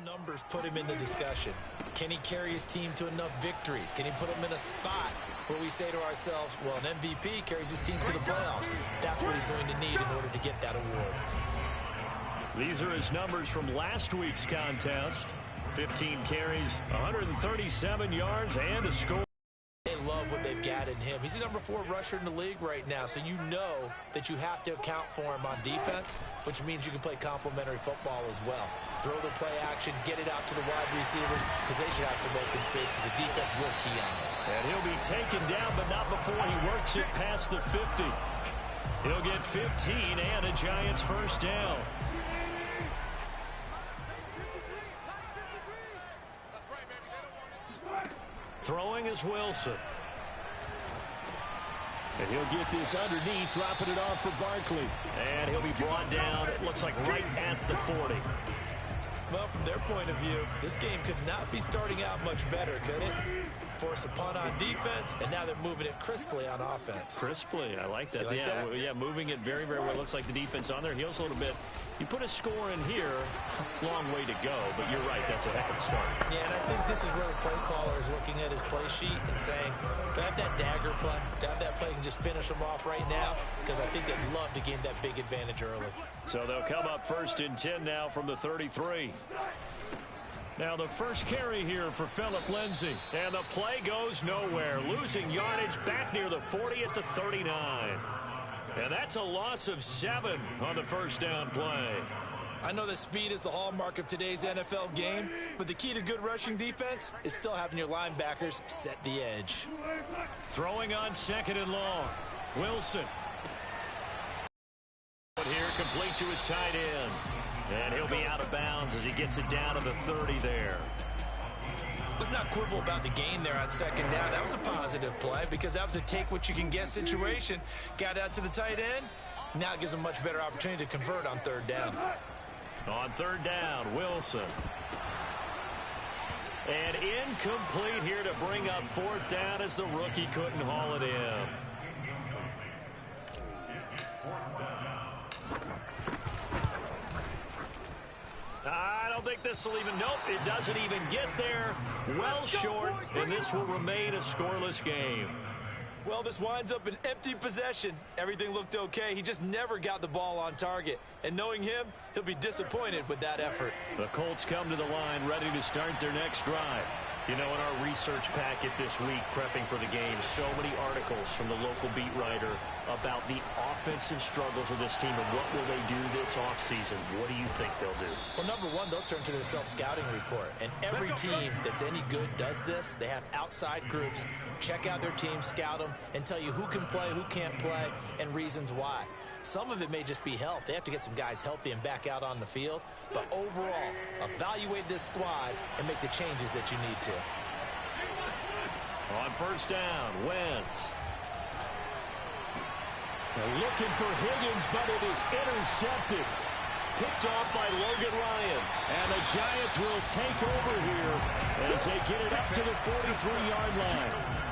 numbers put him in the discussion. Can he carry his team to enough victories? Can he put him in a spot where we say to ourselves, well, an MVP carries his team to the playoffs. That's what he's going to need in order to get that award. These are his numbers from last week's contest. 15 carries, 137 yards, and a score. They love what they've got in him. He's the number 4 rusher in the league right now, so you know that you have to account for him on defense, which means you can play complementary football as well. Throw the play action, get it out to the wide receivers, because they should have some open space, because the defense will key on it. And he'll be taken down, but not before he works it past the 50. He'll get 15 and a Giants first down. Throwing is Wilson. And he'll get this underneath, dropping it off for Barkley. And he'll be brought down, it looks like right at the 40. Well, from their point of view, this game could not be starting out much better, could it? Force a punt on defense, and now they're moving it crisply on offense. Crisply, I like that. Like that? Yeah, moving it very, very well. Looks like the defense on their heels a little bit. You put a score in here, long way to go, but you're right, that's a heck of a start. Yeah, and I think this is where the play caller is looking at his play sheet and saying, do I have that dagger play? Do I have that play and just finish them off right now? Because I think they'd love to gain that big advantage early. So they'll come up 1st and 10 now from the 33. Now the first carry here for Phillip Lindsay. And the play goes nowhere. Losing yardage back near the 40 at the 39. And that's a loss of 7 on the first down play. I know that speed is the hallmark of today's NFL game, but the key to good rushing defense is still having your linebackers set the edge. Throwing on 2nd and long. Wilson. Here, complete to his tight end. And he'll be out of bounds as he gets it down to the 30 there. Let's not quibble about the gain there on 2nd down. That was a positive play because that was a take-what-you-can-get situation. Got out to the tight end. Now it gives them a much better opportunity to convert on 3rd down. On 3rd down, Wilson. And incomplete here to bring up 4th down as the rookie couldn't haul it in. I don't think this will even, nope, it doesn't even get there. Well short, and this will remain a scoreless game. Well, this winds up an empty possession. Everything looked okay. He just never got the ball on target. And knowing him, he'll be disappointed with that effort. The Colts come to the line ready to start their next drive. You know, in our research packet this week, prepping for the game, so many articles from the local beat writer about the offensive struggles of this team and what will they do this offseason. What do you think they'll do? Well, number one, they'll turn to their self-scouting report. And every team that's any good does this. They have outside groups. Check out their team, scout them, and tell you who can play, who can't play, and reasons why. Some of it may just be health. They have to get some guys healthy and back out on the field. But overall, evaluate this squad and make the changes that you need to. On 1st down, Wentz. They're looking for Higgins, but it is intercepted. Picked off by Logan Ryan. And the Giants will take over here as they get it up to the 43-yard line.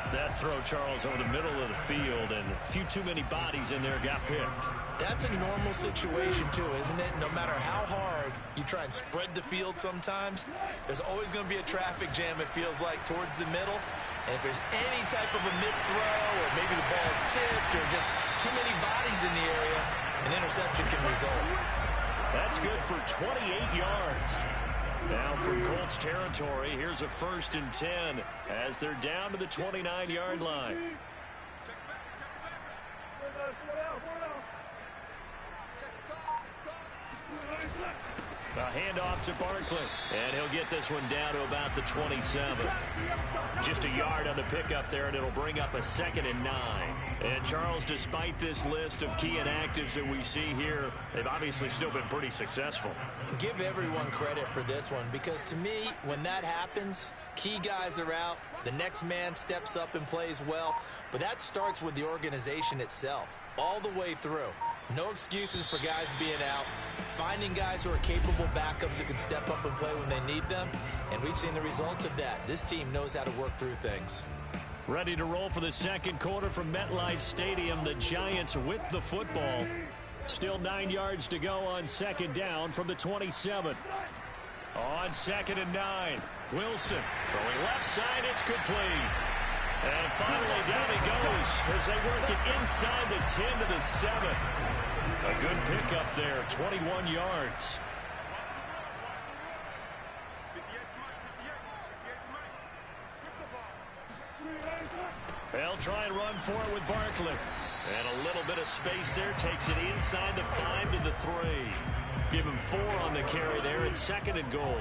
That throw, Charles, over the middle of the field, and a few too many bodies in there got picked. That's a normal situation, too, isn't it? No matter how hard you try and spread the field sometimes, there's always going to be a traffic jam, it feels like, towards the middle. And if there's any type of a missed throw, or maybe the ball's tipped, or just too many bodies in the area, an interception can result. That's good for 28 yards. Now from Colts territory, here's a 1st and 10 as they're down to the 29-yard line. A handoff to Barkley, and he'll get this one down to about the 27. Just a yard on the pickup there, and it'll bring up a 2nd and 9. And Charles, despite this list of key inactives that we see here, they've obviously still been pretty successful. Give everyone credit for this one, because to me, when that happens, key guys are out, the next man steps up and plays well, but that starts with the organization itself, all the way through. No excuses for guys being out, finding guys who are capable backups who can step up and play when they need them, and we've seen the results of that. This team knows how to work through things. Ready to roll for the 2nd quarter from MetLife Stadium. The Giants with the football. Still 9 yards to go on 2nd down from the 27. On 2nd and 9. Wilson throwing left side. It's complete. And finally down he goes as they work it inside the 10 to the 7. A good pickup there, 21 yards. They'll try and run for it with Barkley. And a little bit of space there, takes it inside the 5 to the 3. Give him 4 on the carry there at 2nd and goal.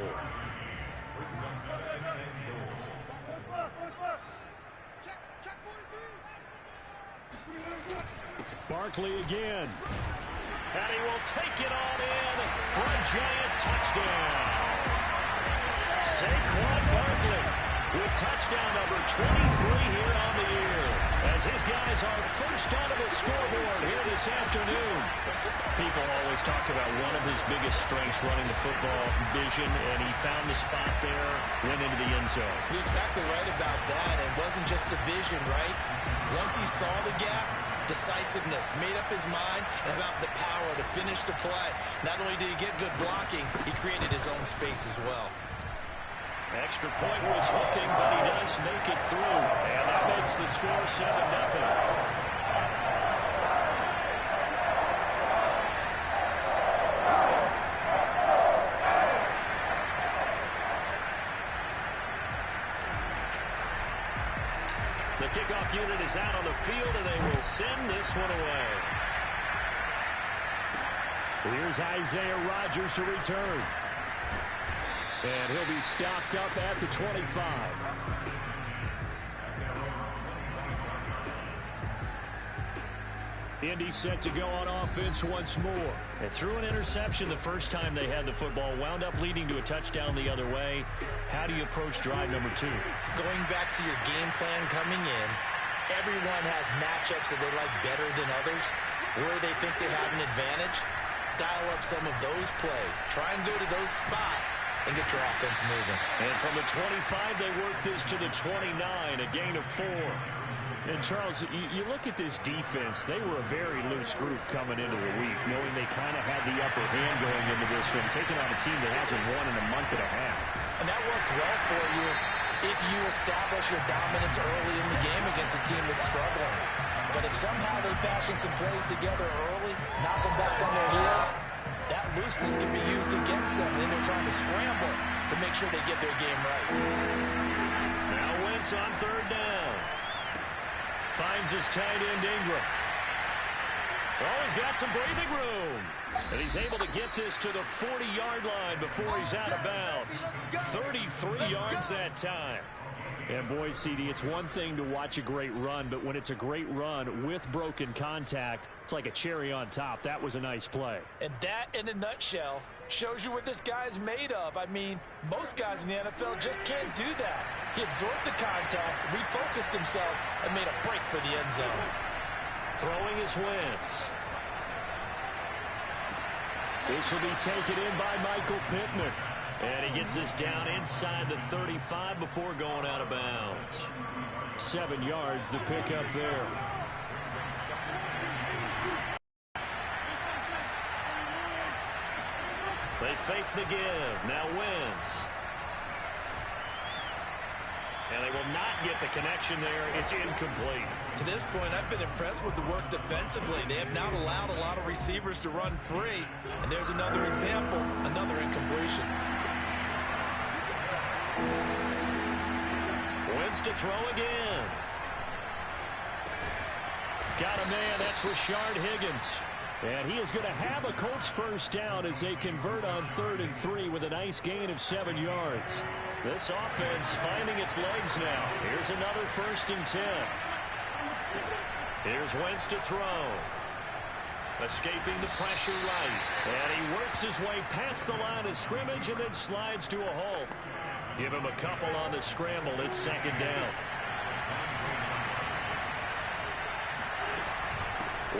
Barkley again. And he will take it on in for a giant touchdown. Saquon Barkley with touchdown number 23 here on the year, as his guys are first onto the scoreboard here this afternoon. People always talk about one of his biggest strengths running the football, vision, and he found the spot there, went into the end zone. You're exactly right about that. It wasn't just the vision, right? Once he saw the gap, decisiveness, made up his mind, and about the power to finish the play. Not only did he get good blocking, he created his own space as well. Extra point was hooking, but he does make it through. And that makes the score 7-0. The kickoff unit is out on the field, and they will send this one away. Here's Isaiah Rodgers to return. And he'll be stopped up at the 25. Indy set to go on offense once more. They threw an interception the first time they had the football, wound up leading to a touchdown the other way. How do you approach drive number 2? Going back to your game plan coming in, everyone has matchups that they like better than others, where they think they have an advantage. Dial up some of those plays. Try and go to those spots and get your offense moving. And from the 25, they work this to the 29, a gain of 4. And, Charles, you look at this defense, they were a very loose group coming into the week, knowing they kind of had the upper hand going into this one, taking on a team that hasn't won in a month and a half. And that works well for you if you establish your dominance early in the game against a team that's struggling. But if somehow they fashion some plays together early, knock them back on their heels, that looseness can be used against them. Then they're trying to scramble to make sure they get their game right. Now Wentz on 3rd down. Finds his tight end Ingram. Oh, he's got some breathing room. And he's able to get this to the 40-yard line before he's out of bounds. 33 yards that time. And, boy, CD, it's one thing to watch a great run, but when it's a great run with broken contact, it's like a cherry on top. That was a nice play. And that, in a nutshell, shows you what this guy's made of. I mean, most guys in the NFL just can't do that. He absorbed the contact, refocused himself, and made a break for the end zone. Throwing is Wentz. This will be taken in by Michael Pittman. And he gets this down inside the 35 before going out of bounds. 7 yards, the pickup there. They fake the give. Now Wentz. And they will not get the connection there. It's incomplete. To this point, I've been impressed with the work defensively. They have not allowed a lot of receivers to run free. And there's another example, another incompletion. Wentz to throw again. Got a man, that's Rashard Higgins. And he is going to have a Colts first down as they convert on 3rd and 3 with a nice gain of 7 yards. This offense finding its legs now. Here's another 1st and 10. Here's Wentz to throw. Escaping the pressure right. And he works his way past the line of scrimmage and then slides to a halt. Give him a couple on the scramble. It's 2nd down.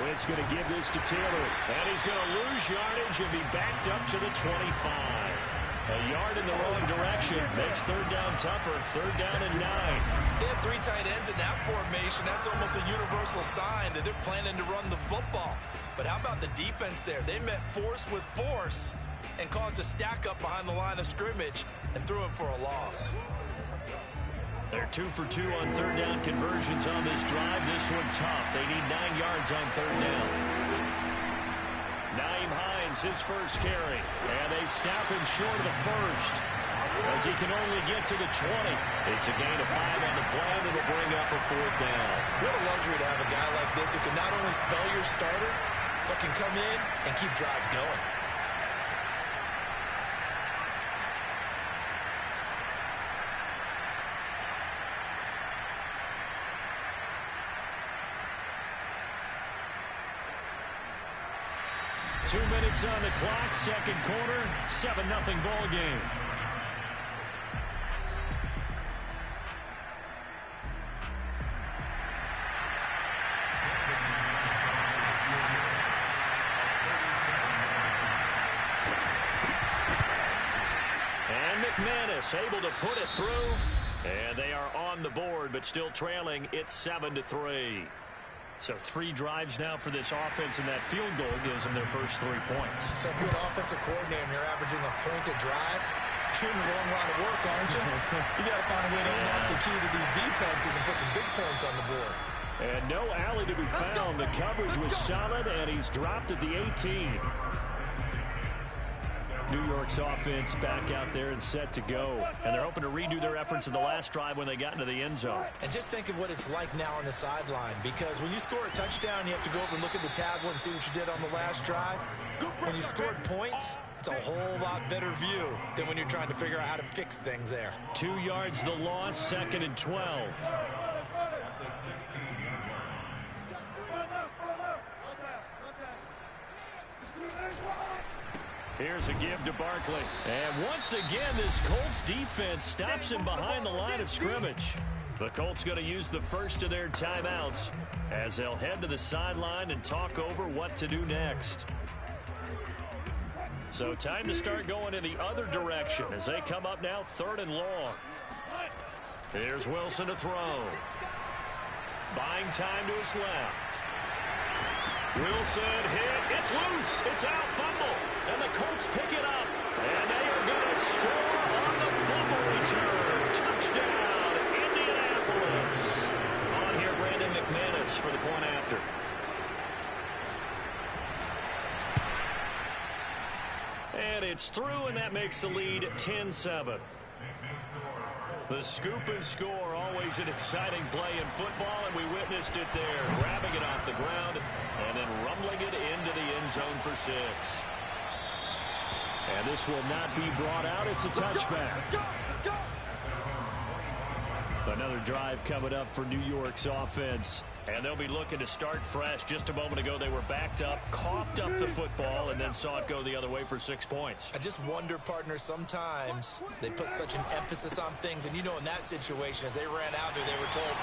Wentz going to give this to Taylor. And he's going to lose yardage and be backed up to the 25. A yard in the wrong direction. Makes 3rd down tougher. 3rd down and 9. They have 3 tight ends in that formation. That's almost a universal sign that they're planning to run the football. But how about the defense there? They met force with force and caused a stack up behind the line of scrimmage and threw him for a loss. They're 2 for 2 on third down conversions on this drive. This one tough. They need 9 yards on third down. Nyheim Hines, his first carry. And they stop him short of the first, as he can only get to the 20. It's a gain of 5 on the play, and it'll bring up a fourth down. What a luxury to have a guy like this who can not only spell your starter, but can come in and keep drives going. Two minutes on the clock, second quarter, 7-0 ball game. And McManus able to put it through, and they are on the board, but still trailing. It's 7-3. So 3 drives now for this offense, and that field goal gives them their first 3 points. So if you're an offensive coordinator and you're averaging a point a drive, you're in the wrong line of work, aren't you? You got to find a way to unlock the key to these defenses and put some big points on the board. And no alley to be found. The coverage was solid, and he's dropped at the 18. New York's offense back out there and set to go. And they're hoping to redo their efforts in the last drive when they got into the end zone. And just think of what it's like now on the sideline, because when you score a touchdown, you have to go over and look at the tablet and see what you did on the last drive. When you scored points, it's a whole lot better view than when you're trying to figure out how to fix things there. 2 yards the loss, 2nd and 12. Here's a give to Barkley. And once again, this Colts defense stops him behind the line of scrimmage. The Colts going to use the first of their timeouts as they'll head to the sideline and talk over what to do next. So time to start going in the other direction as they come up now 3rd and long. Here's Wilson to throw. Buying time to his left. Wilson hit. It's loose. It's out. Fumble. And the Colts pick it up. And they are going to score on the fumble return. Touchdown, Indianapolis. On here, Brandon McManus for the point after. And it's through, and that makes the lead 10-7. The scoop and score, always an exciting play in football, and we witnessed it there. Grabbing it off the ground and then rumbling it into the end zone for 6. And this will not be brought out. It's a touchback. Another drive coming up for New York's offense. And they'll be looking to start fresh. Just a moment ago, they were backed up, coughed up the football, and then saw it go the other way for 6 points. I just wonder, partner, sometimes they put such an emphasis on things. And, you know, in that situation, as they ran out there, they were told,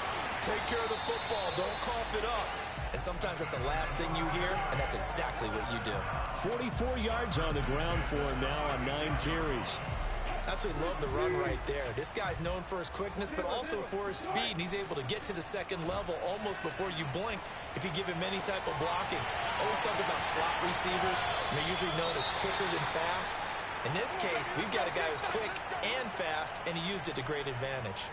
take care of the football, don't cough it up. And sometimes that's the last thing you hear, and that's exactly what you do. 44 yards on the ground for him now on 9 carries. Absolutely love the run right there. This guy's known for his quickness, but also for his speed, and he's able to get to the second level almost before you blink if you give him any type of blocking. Always talk about slot receivers, and they're usually known as quicker than fast. In this case, we've got a guy who's quick and fast, and he used it to great advantage.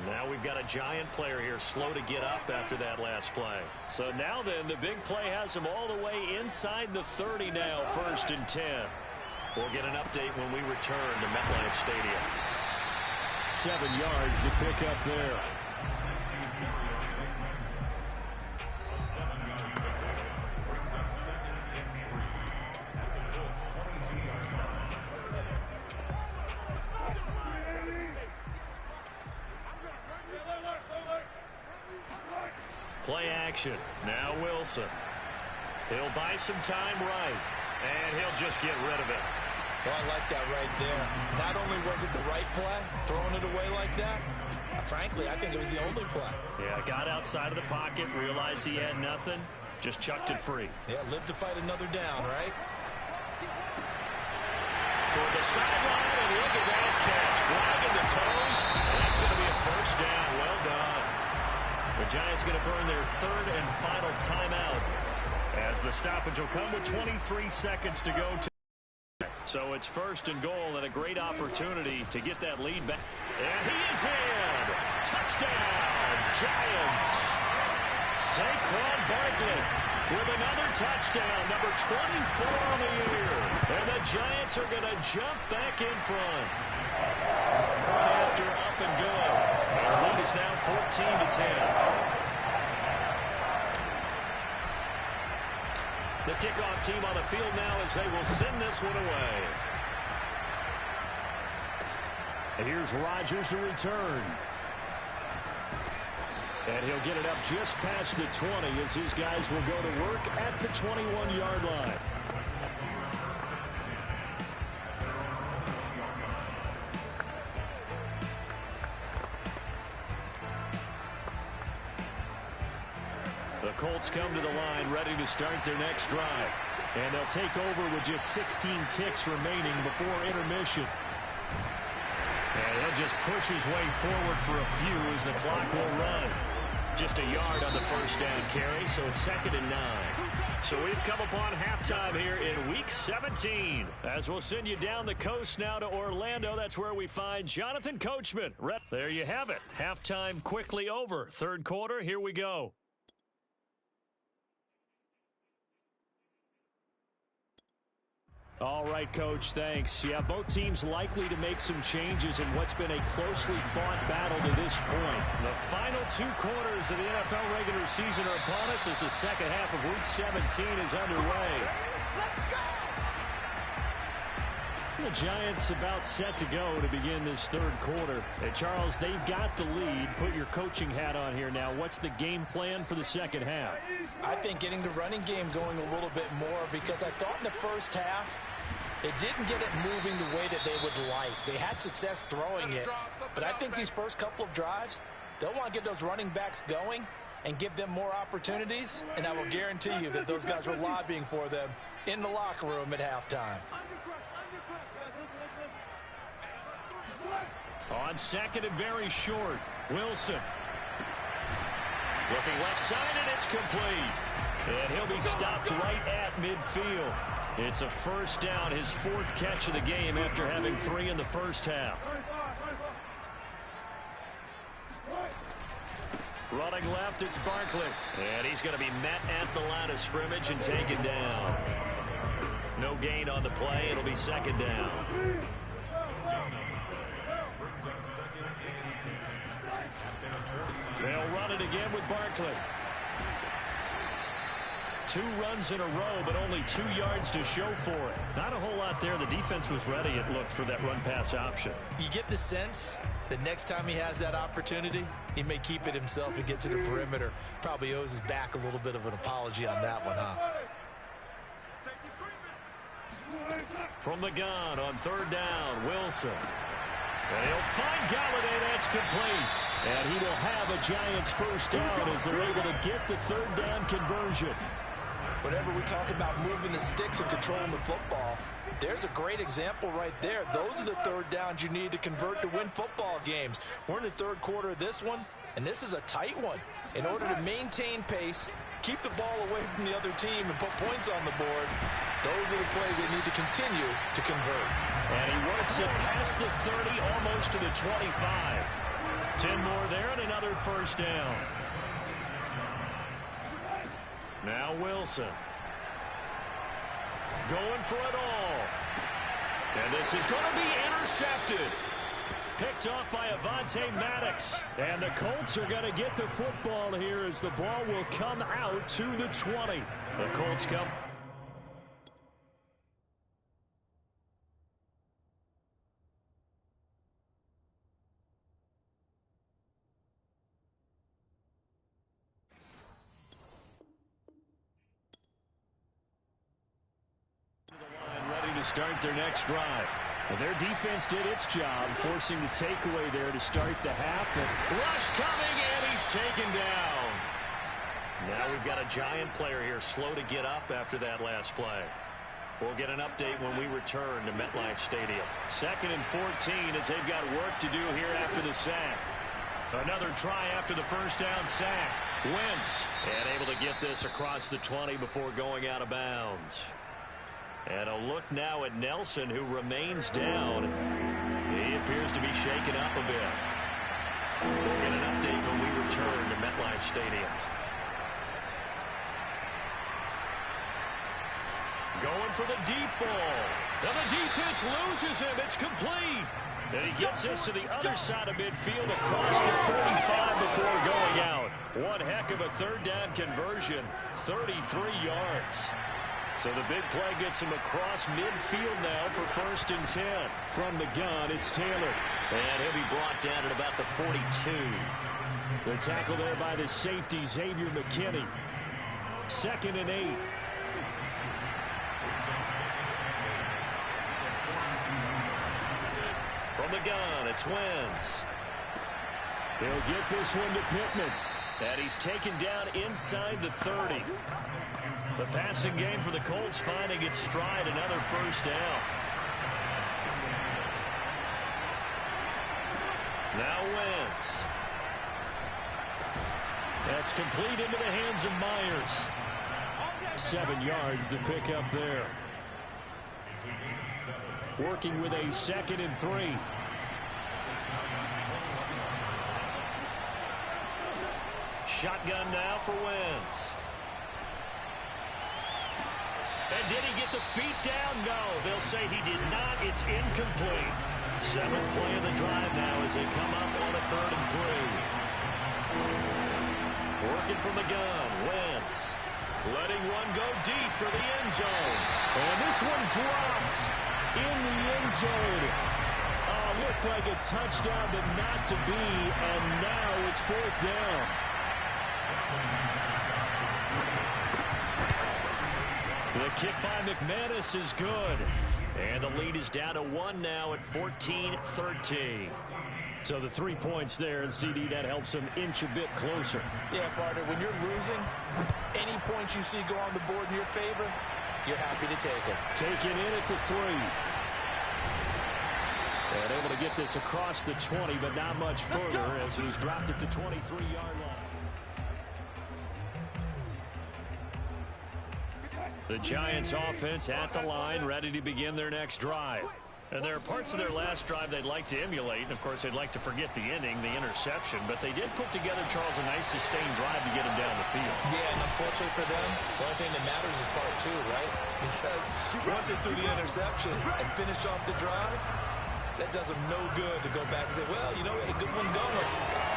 Now we've got a giant player here, slow to get up after that last play. So now then, the big play has him all the way inside the 30 now, 1st and 10. We'll get an update when we return to MetLife Stadium. 7 yards to pick up there. Play action. Now Wilson. He'll buy some time right, and he'll just get rid of it. So I like that right there. Not only was it the right play, throwing it away like that, frankly, I think it was the only play. Yeah, got outside of the pocket, realized he had nothing, just chucked it free. Yeah, live to fight another down, right? Toward the sideline, and look at that catch. Dragging the toes, and that's going to be a first down. Well done. The Giants going to burn their 3rd and final timeout as the stoppage will come with 23 seconds to go. So it's 1st and goal and a great opportunity to get that lead back. And he is in. Touchdown, Giants. Saquon Barkley with another touchdown, number 24 on the year. And the Giants are going to jump back in front. Point after up and good. Our lead is now 14-10. The kickoff team on the field now as they will send this one away. And here's Rodgers to return. And he'll get it up just past the 20 as his guys will go to work at the 21-yard line. The Colts come to the line ready to start their next drive. And they'll take over with just 16 ticks remaining before intermission. And he'll just push his way forward for a few as the clock will run. Just a yard on the first down carry, so it's 2nd and 9. So we've come upon halftime here in Week 17. As we'll send you down the coast now to Orlando. That's where we find Jonathan Coachman. There you have it. Halftime quickly over. 3rd quarter, here we go. All right, Coach, thanks. Yeah, both teams likely to make some changes in what's been a closely fought battle to this point. The final 2 quarters of the NFL regular season are upon us as the second half of Week 17 is underway. The Giants about set to go to begin this 3rd quarter. And Charles, they've got the lead. Put your coaching hat on here now. What's the game plan for the second half? I think getting the running game going a little bit more, because I thought in the first half it didn't get it moving the way that they would like. They had success throwing it, but I think these first couple of drives, they'll want to get those running backs going and give them more opportunities, and I will guarantee you that those guys were lobbying for them in the locker room at halftime. On 2nd and very short, Wilson. Looking left side, and it's complete. And he'll be stopped right at midfield. It's a first down, his 4th catch of the game after having 3 in the first half. Running left, it's Barkley. And he's going to be met at the line of scrimmage and taken down. No gain on the play. It'll be 2nd down. They'll run it again with Barkley. 2 runs in a row, but only 2 yards to show for it. Not a whole lot there. The defense was ready, it looked, for that run-pass option. You get the sense that next time he has that opportunity, he may keep it himself and get to the perimeter. Probably owes his back a little bit of an apology on that one, huh? From the gun on 3rd down, Wilson. And he'll find Galladay. That's complete. And he will have a Giants first down as they're able to get the 3rd down conversion. Whenever we talk about moving the sticks and controlling the football, there's a great example right there. Those are the 3rd downs you need to convert to win football games. We're in the 3rd quarter of this one, and this is a tight one. In order to maintain pace, keep the ball away from the other team, and put points on the board, those are the plays they need to continue to convert. And he works it past the 30, almost to the 25. 10 more there and another first down. Now Wilson. Going for it all. And this is going to be intercepted. Picked off by Avonte Maddox. And the Colts are going to get the football here as the ball will come out to the 20. The Colts come. Start their next drive. Well, their defense did its job, forcing the takeaway there to start the half. And rush coming, and he's taken down. Now we've got a Giant player here slow to get up after that last play. We'll get an update when we return to MetLife Stadium. 2nd and 14 as they've got work to do here after the sack. Another try after the first down sack. Wentz, and able to get this across the 20 before going out of bounds. And a look now at Nelson, who remains down. He appears to be shaken up a bit. We'll get an update when we return to MetLife Stadium. Going for the deep ball. And the defense loses him. It's complete. And he gets this to the other side of midfield across the 45 before going out. One heck of a third down conversion. 33 yards. So the big play gets him across midfield now for 1st and 10. From the gun, it's Taylor. And he'll be brought down at about the 42. The tackle there by the safety, Xavier McKinney. 2nd and 8. From the gun, it's Wentz. He'll get this one to Pittman. And he's taken down inside the 30. The passing game for the Colts finding its stride, another 1st down. Now Wentz. That's complete into the hands of Myers. 7 yards the pickup there. Working with a 2nd and 3. Shotgun now for Wentz. And did he get the feet down? No, they'll say he did not. It's incomplete. 7th play of the drive now as they come up on a 3rd and 3. Working from the gun, Wentz. Letting one go deep for the end zone. And this one dropped in the end zone. Looked like a touchdown, but not to be. And now it's 4th down. The kick by McManus is good. And the lead is down to 1 now at 14-13. So the 3 points there, and CD, that helps them inch a bit closer. Yeah, partner, when you're losing, any points you see go on the board in your favor, you're happy to take it. Taken in at the 3. And able to get this across the 20, but not much further as he's dropped it to 23-yard line. The Giants offense at the line, ready to begin their next drive. And there are parts of their last drive they'd like to emulate. And, of course, they'd like to forget the ending, the interception. But they did put together, Charles, a nice sustained drive to get him down the field. Yeah, and unfortunately for them, the only thing that matters is part 2, right? Because once they threw the interception and finished off the drive, that does them no good to go back and say, well, you know, we had a good one going.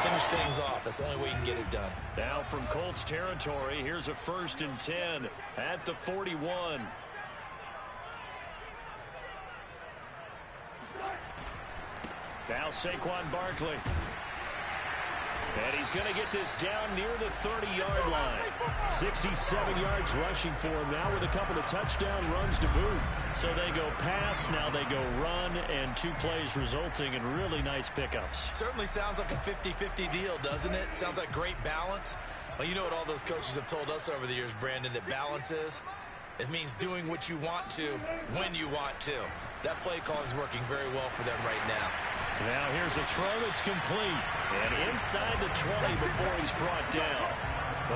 Finish things off. That's the only way you can get it done. Now from Colts territory, here's a 1st and 10 at the 41. Now Saquon Barkley. And he's going to get this down near the 30-yard line. 67 yards rushing for him now with a couple of touchdown runs to boot. So they go pass, now they go run, and 2 plays resulting in really nice pickups. Certainly sounds like a 50-50 deal, doesn't it? Sounds like great balance. Well, you know what all those coaches have told us over the years, Brandon, that balance is? It means doing what you want to when you want to. That play calling is working very well for them right now. Now here's a throw that's complete. And inside the 20 before he's brought down.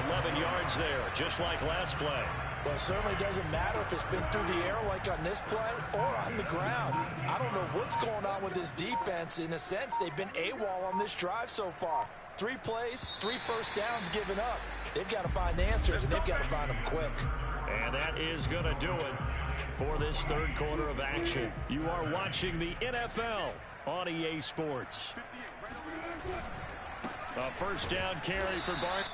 11 yards there, just like last play. Well, it certainly doesn't matter if it's been through the air like on this play or on the ground. I don't know what's going on with this defense. In a sense, they've been AWOL on this drive so far. 3 plays, 3 first downs given up. They've got to find answers, and they've got to find them quick. And that is going to do it for this 3rd quarter of action. You are watching the NFL on EA Sports. A 1st down carry for Bart.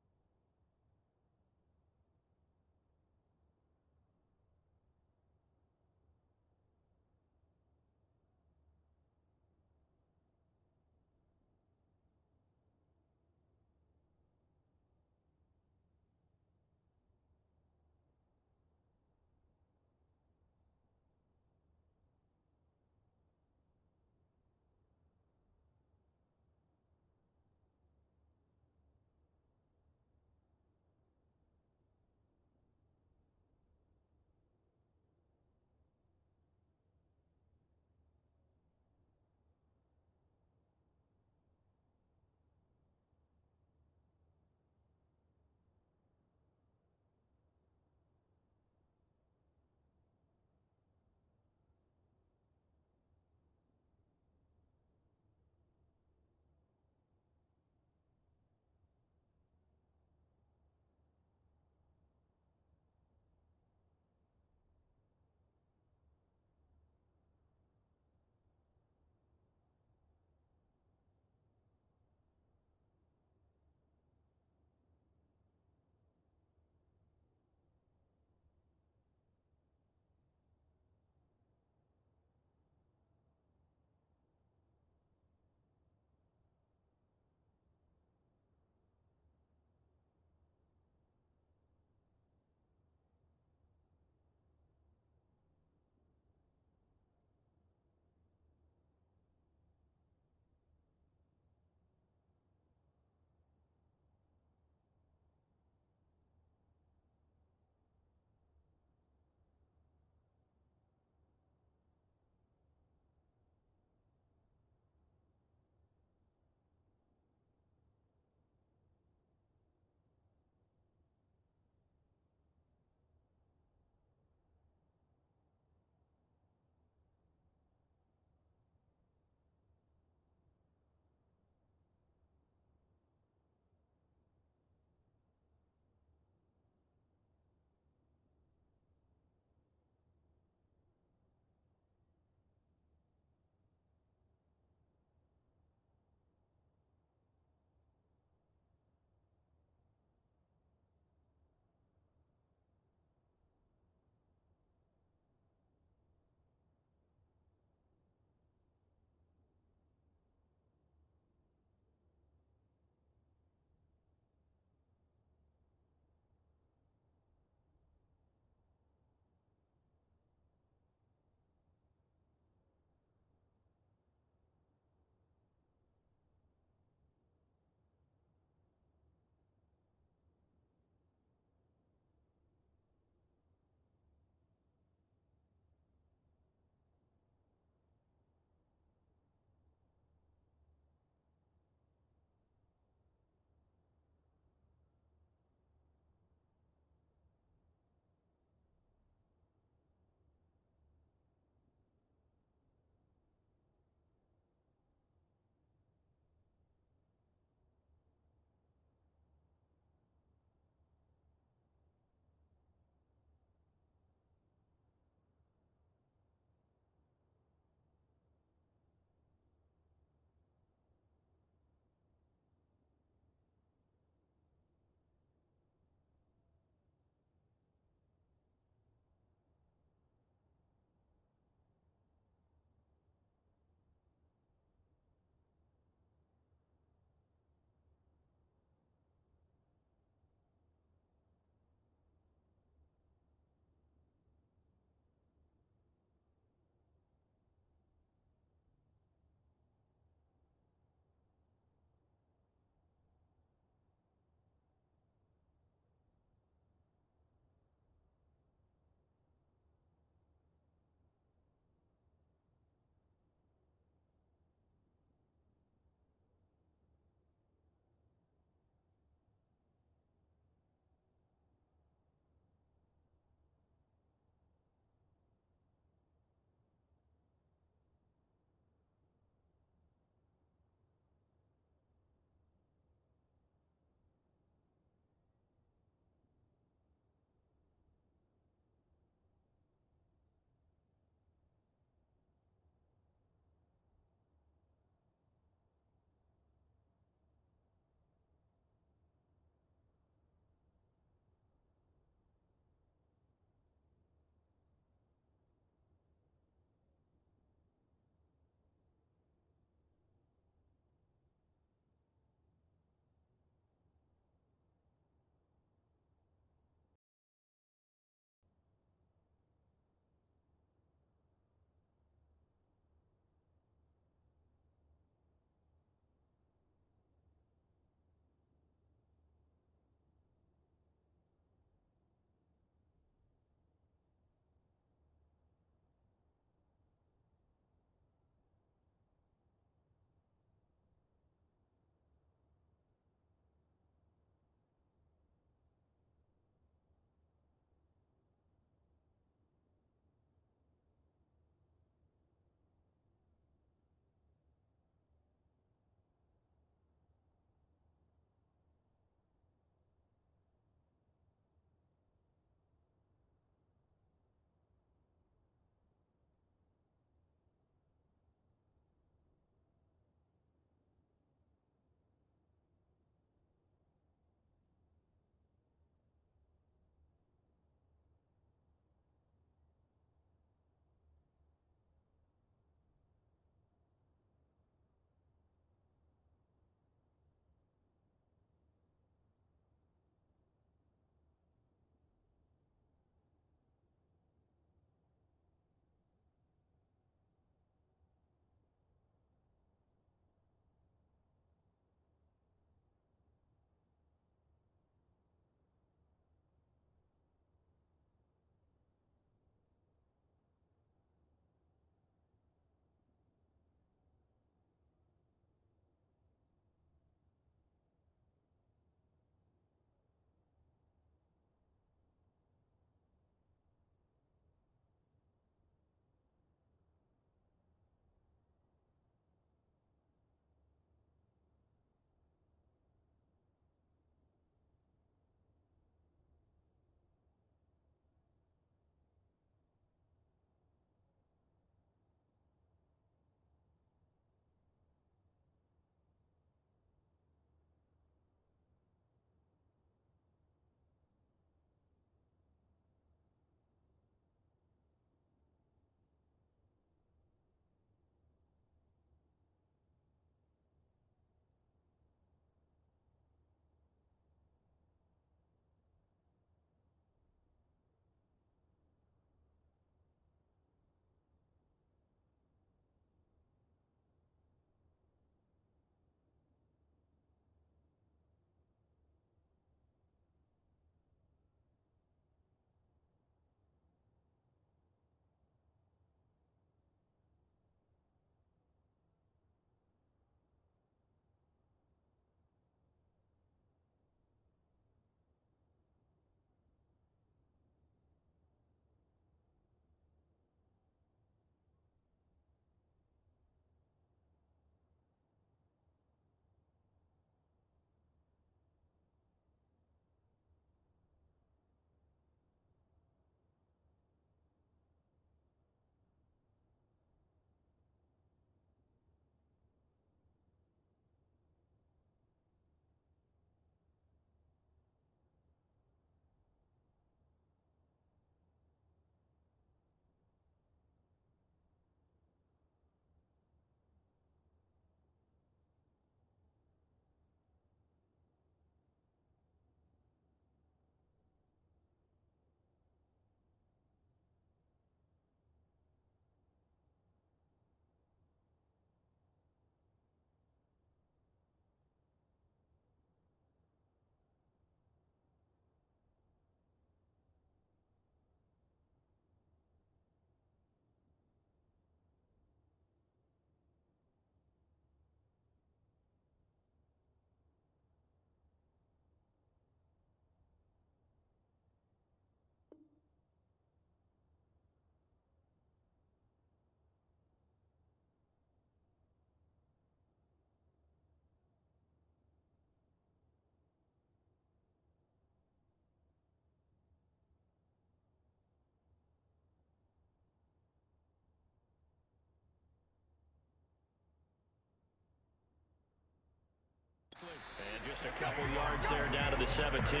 Just a couple yards there down to the 17.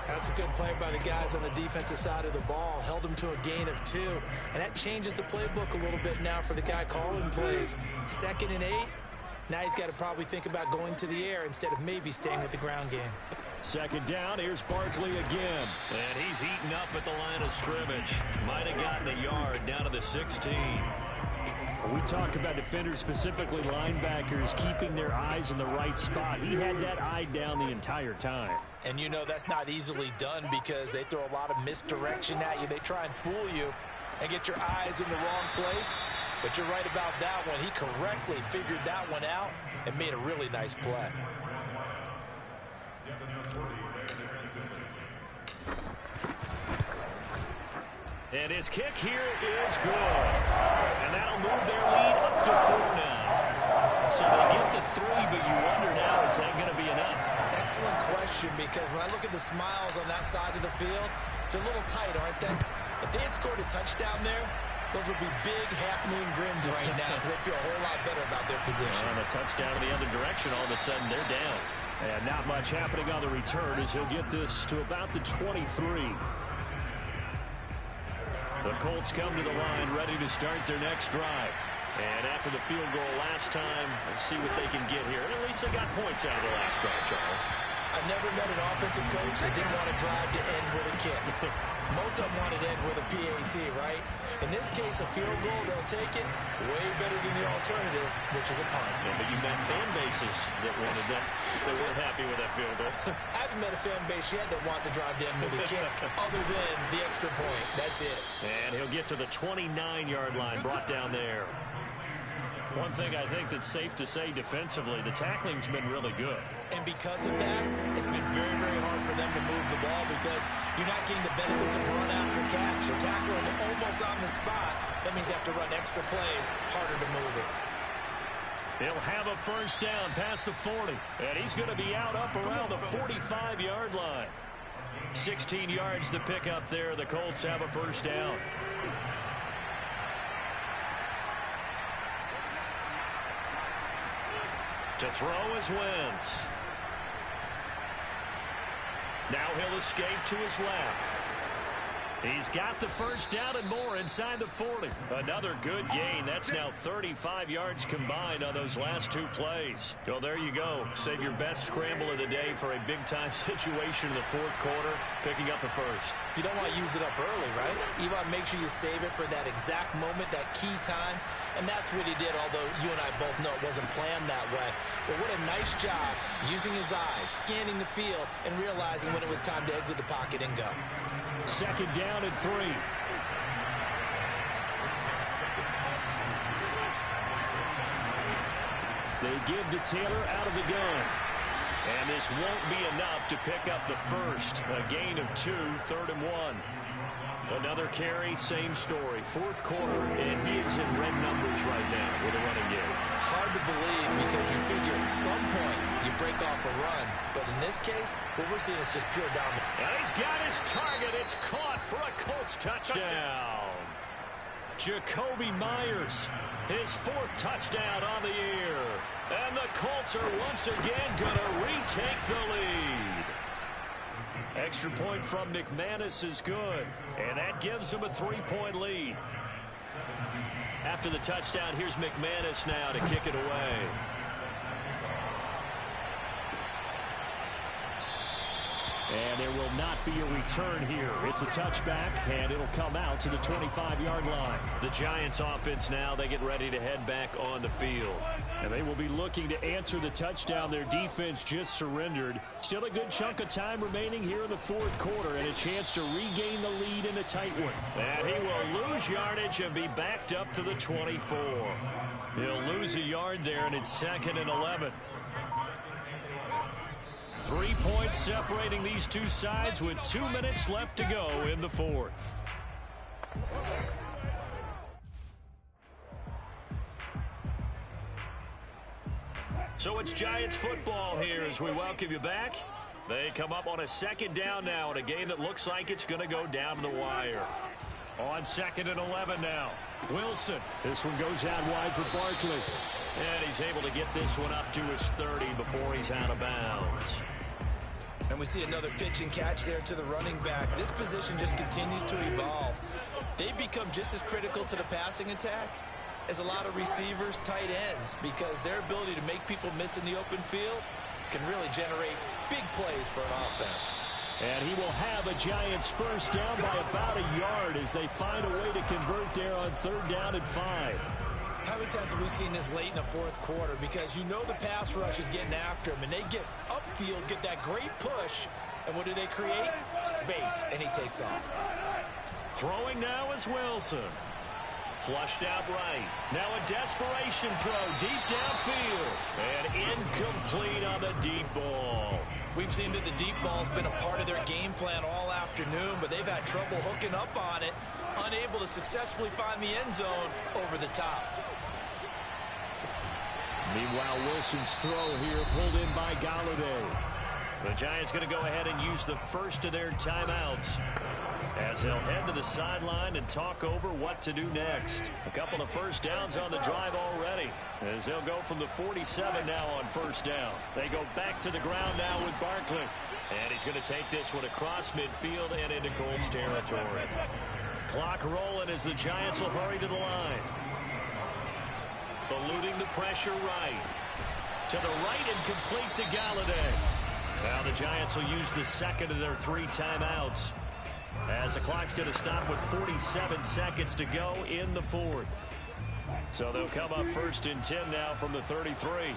That's a good play by the guys on the defensive side of the ball. Held them to a gain of 2. And that changes the playbook a little bit now for the guy calling plays. 2nd and 8. Now he's got to probably think about going to the air instead of maybe staying with the ground game. 2nd down, here's Barkley again. And he's eaten up at the line of scrimmage. Might have gotten a yard down to the 16. We talk about defenders, specifically linebackers, keeping their eyes in the right spot. He had that eye down the entire time. And you know that's not easily done because they throw a lot of misdirection at you. They try and fool you and get your eyes in the wrong place. But you're right about that one. He correctly figured that one out and made a really nice play. And his kick here is good. And that'll move their lead up to 4 now. So they get to 3, but you wonder now, is that going to be enough? Excellent question, because when I look at the smiles on that side of the field, it's a little tight, aren't they? If they had scored a touchdown there, those would be big half-moon grins right now because they feel a whole lot better about their position. And a touchdown in the other direction, all of a sudden they're down. And not much happening on the return as he'll get this to about the 23. The Colts come to the line ready to start their next drive. And after the field goal last time, let's see what they can get here. And at least they got points out of the last drive, Charles. I've never met an offensive coach that didn't want to drive to end with a kick. Most of them wanted to end with a PAT, right? In this case, a field goal, they'll take it way better than the alternative, which is a punt. Yeah, but you met fan bases that wanted that. They weren't happy with that field goal. I haven't met a fan base yet that wants to drive to end with a kick, other than the extra point. That's it. And he'll get to the 29-yard line, brought down there. One thing I think that's safe to say defensively, the tackling's been really good. And because of that, it's been very, very hard for them to move the ball because you're not getting the benefits of run after catch. You're tackling almost on the spot. That means you have to run extra plays, harder to move it. He'll have a first down past the 40. And he's going to be out up around the 45-yard line. 16 yards to pick up there. The Colts have a first down. To throw is Wentz. Now he'll escape to his left. He's got the first down and more inside the 40. Another good gain. That's now 35 yards combined on those last 2 plays. So there you go. Save your best scramble of the day for a big-time situation in the 4th quarter, picking up the first. You don't want to use it up early, right? You want to make sure you save it for that exact moment, that key time. And that's what he did, although you and I both know it wasn't planned that way. But what a nice job using his eyes, scanning the field, and realizing when it was time to exit the pocket and go. 2nd down and 3. They give to Taylor out of the gun. And this won't be enough to pick up the first. A gain of 2, 3rd and 1. Another carry, same story. 4th quarter, and he is in red numbers right now with a running game. Hard to believe because you figure at some point you break off a run. But in this case, what we're seeing is just pure dominance. And he's got his target. It's caught for a Colts touchdown. Jakobi Meyers, his 4th touchdown on the year. And the Colts are once again going to retake the lead. Extra point from McManus is good, and that gives him a 3-point lead. After the touchdown, here's McManus now to kick it away. And there will not be a return here. It's a touchback, and it'll come out to the 25-yard line. The Giants offense now, they get ready to head back on the field. And they will be looking to answer the touchdown their defense just surrendered. Still a good chunk of time remaining here in the 4th quarter, and a chance to regain the lead in a tight one. And he will lose yardage and be backed up to the 24. He'll lose a yard there, and it's 2nd and 11. 3 points separating these two sides with 2 minutes left to go in the 4th. So it's Giants football here as we welcome you back. They come up on a 2nd down now in a game that looks like it's going to go down to the wire. On 2nd and 11 now. Wilson. This one goes out wide for Barkley. And he's able to get this one up to his 30 before he's out of bounds. And we see another pitch and catch there to the running back. This position just continues to evolve. They've become just as critical to the passing attack as a lot of receivers, tight ends, because their ability to make people miss in the open field can really generate big plays for an offense. And he will have a Giants first down by about a yard as they find a way to convert there on 3rd down and 5. How many times have we seen this late in the 4th quarter? Because you know the pass rush is getting after him, and they get upfield, get that great push, and what do they create? Space, and he takes off. Throwing now is Wilson. Flushed out right. Now a desperation throw deep downfield. And incomplete on the deep ball. We've seen that the deep ball's been a part of their game plan all afternoon, but they've had trouble hooking up on it, unable to successfully find the end zone over the top. Meanwhile, Wilson's throw here pulled in by Golladay. The Giants going to go ahead and use the first of their timeouts as they'll head to the sideline and talk over what to do next. A couple of first downs on the drive already as they'll go from the 47 now on first down. They go back to the ground now with Barkley. And he's going to take this one across midfield and into Colts territory. Clock rolling as the Giants will hurry to the line. Eluding the pressure right. To the right and complete to Golladay. Now the Giants will use the second of their 3 timeouts as the clock's going to stop with 47 seconds to go in the 4th. So they'll come up 1st and 10 now from the 33.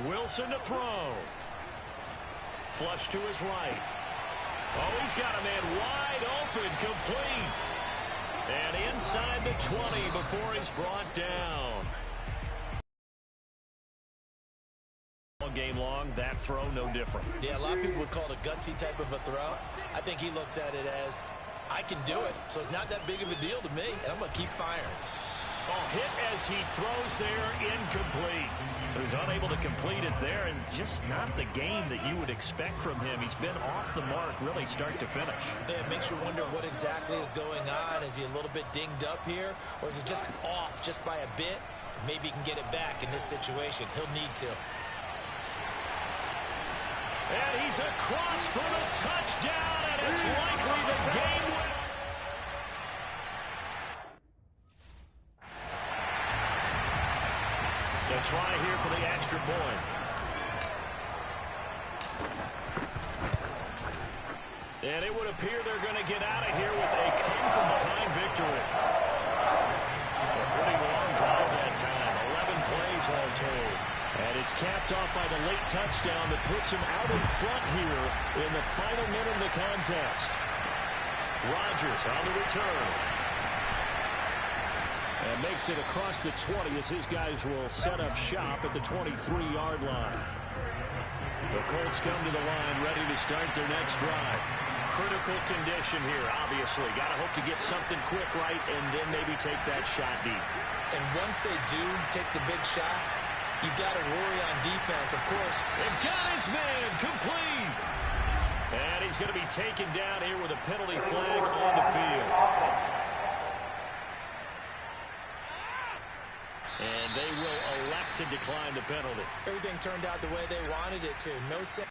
Wilson to throw. Flush to his right. Oh, he's got a man wide open, complete. And inside the 20 before he's brought down. All game long, that throw no different. Yeah, a lot of people would call it a gutsy type of a throw. I think he looks at it as, I can do it, so it's not that big of a deal to me, and I'm going to keep firing. Oh, hit as he throws there, incomplete. He's unable to complete it there, and just not the game that you would expect from him. He's been off the mark, really start to finish. Yeah, it makes you wonder what exactly is going on. Is he a little bit dinged up here, or is it just off just by a bit? Maybe he can get it back in this situation. He'll need to. And he's across for the touchdown, and it's likely the game winner. To try here for the extra point. And it would appear they're going to get out of here with a come-from-behind victory. A pretty long drive that time. 11 plays all told. And it's capped off by the late touchdown that puts him out in front here in the final minute of the contest. Rodgers on the return. And makes it across the 20 as his guys will set up shop at the 23-yard line. The Colts come to the line ready to start their next drive. Critical condition here, obviously. Got to hope to get something quick right and then maybe take that shot deep. And once they do take the big shot, you've got to worry on defense, of course. And got his man complete. And he's going to be taken down here with a penalty flag on the field. And they will elect to decline the penalty. Everything turned out the way they wanted it to. No sense.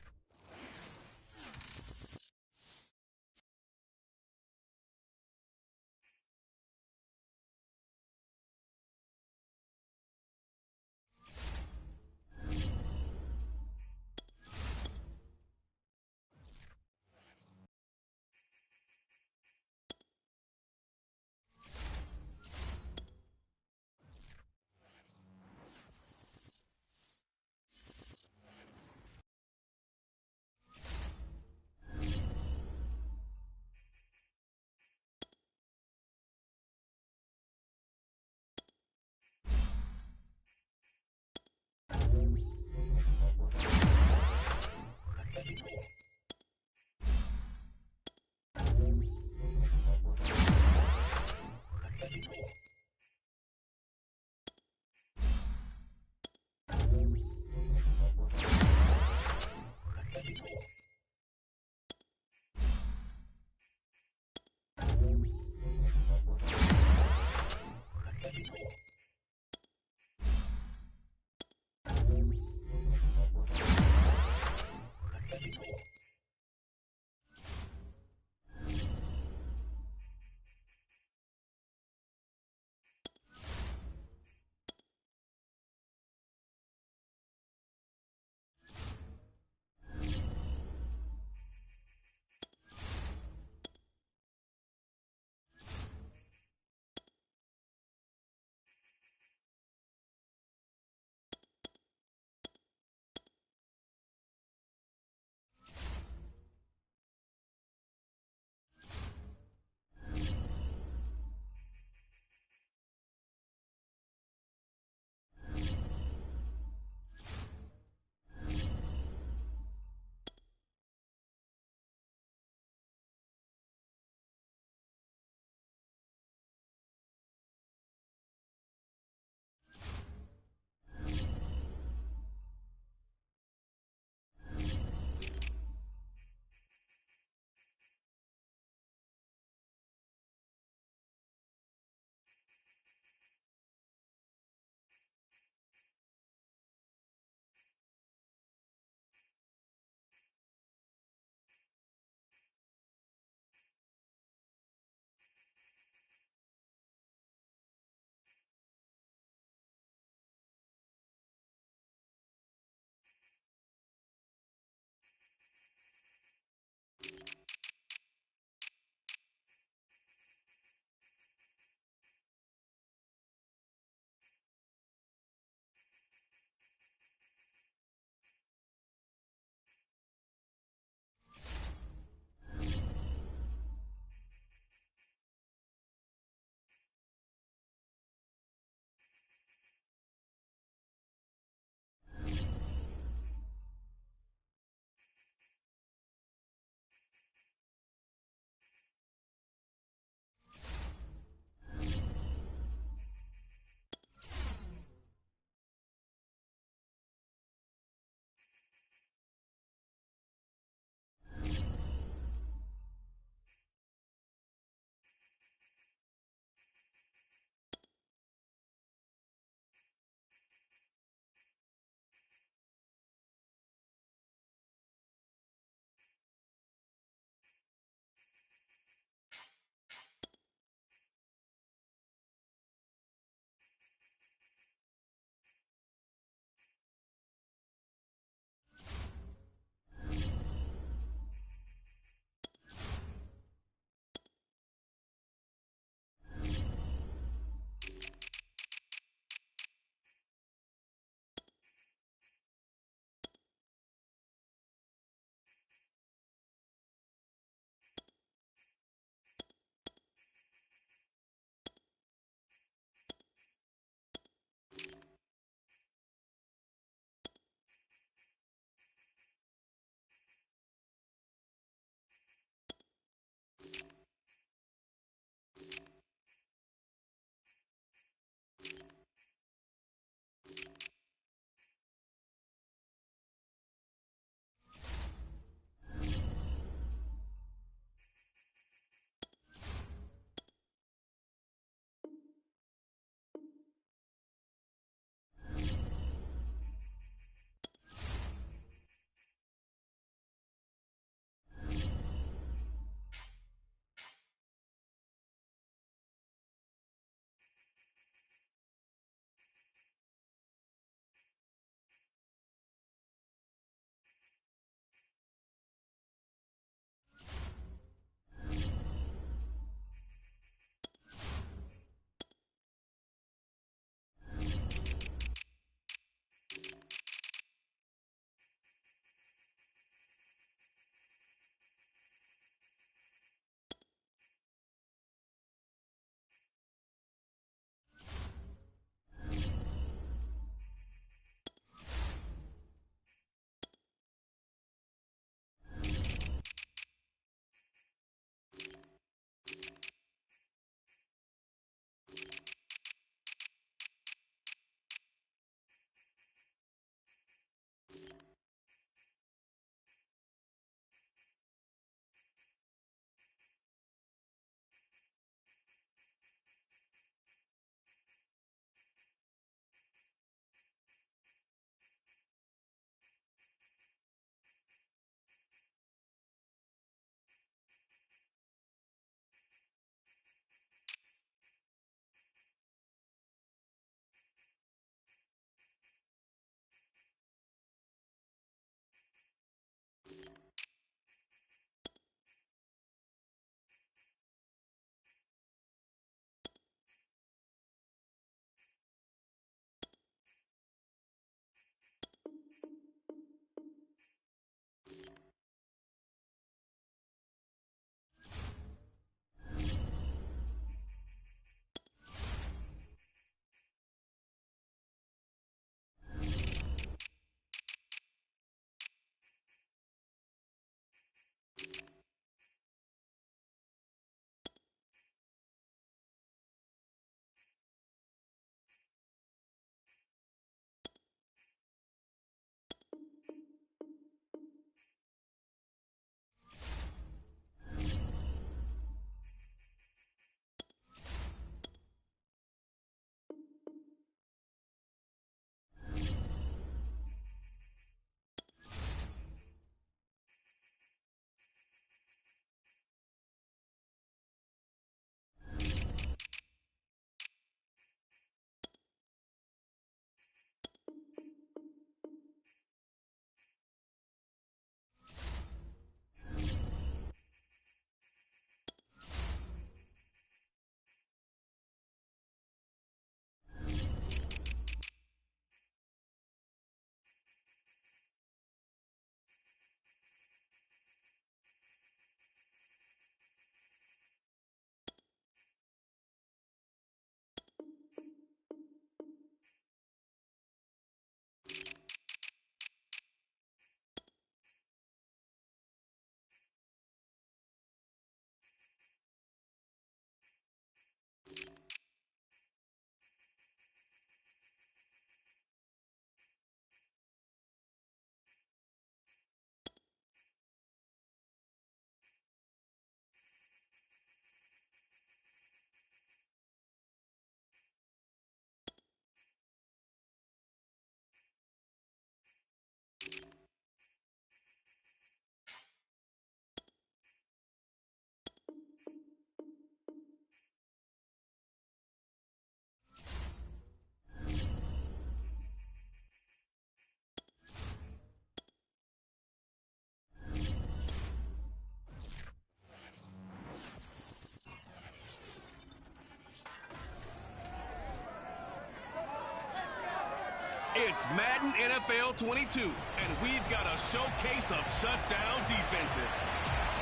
It's Madden NFL 22, and we've got a showcase of shutdown defenses.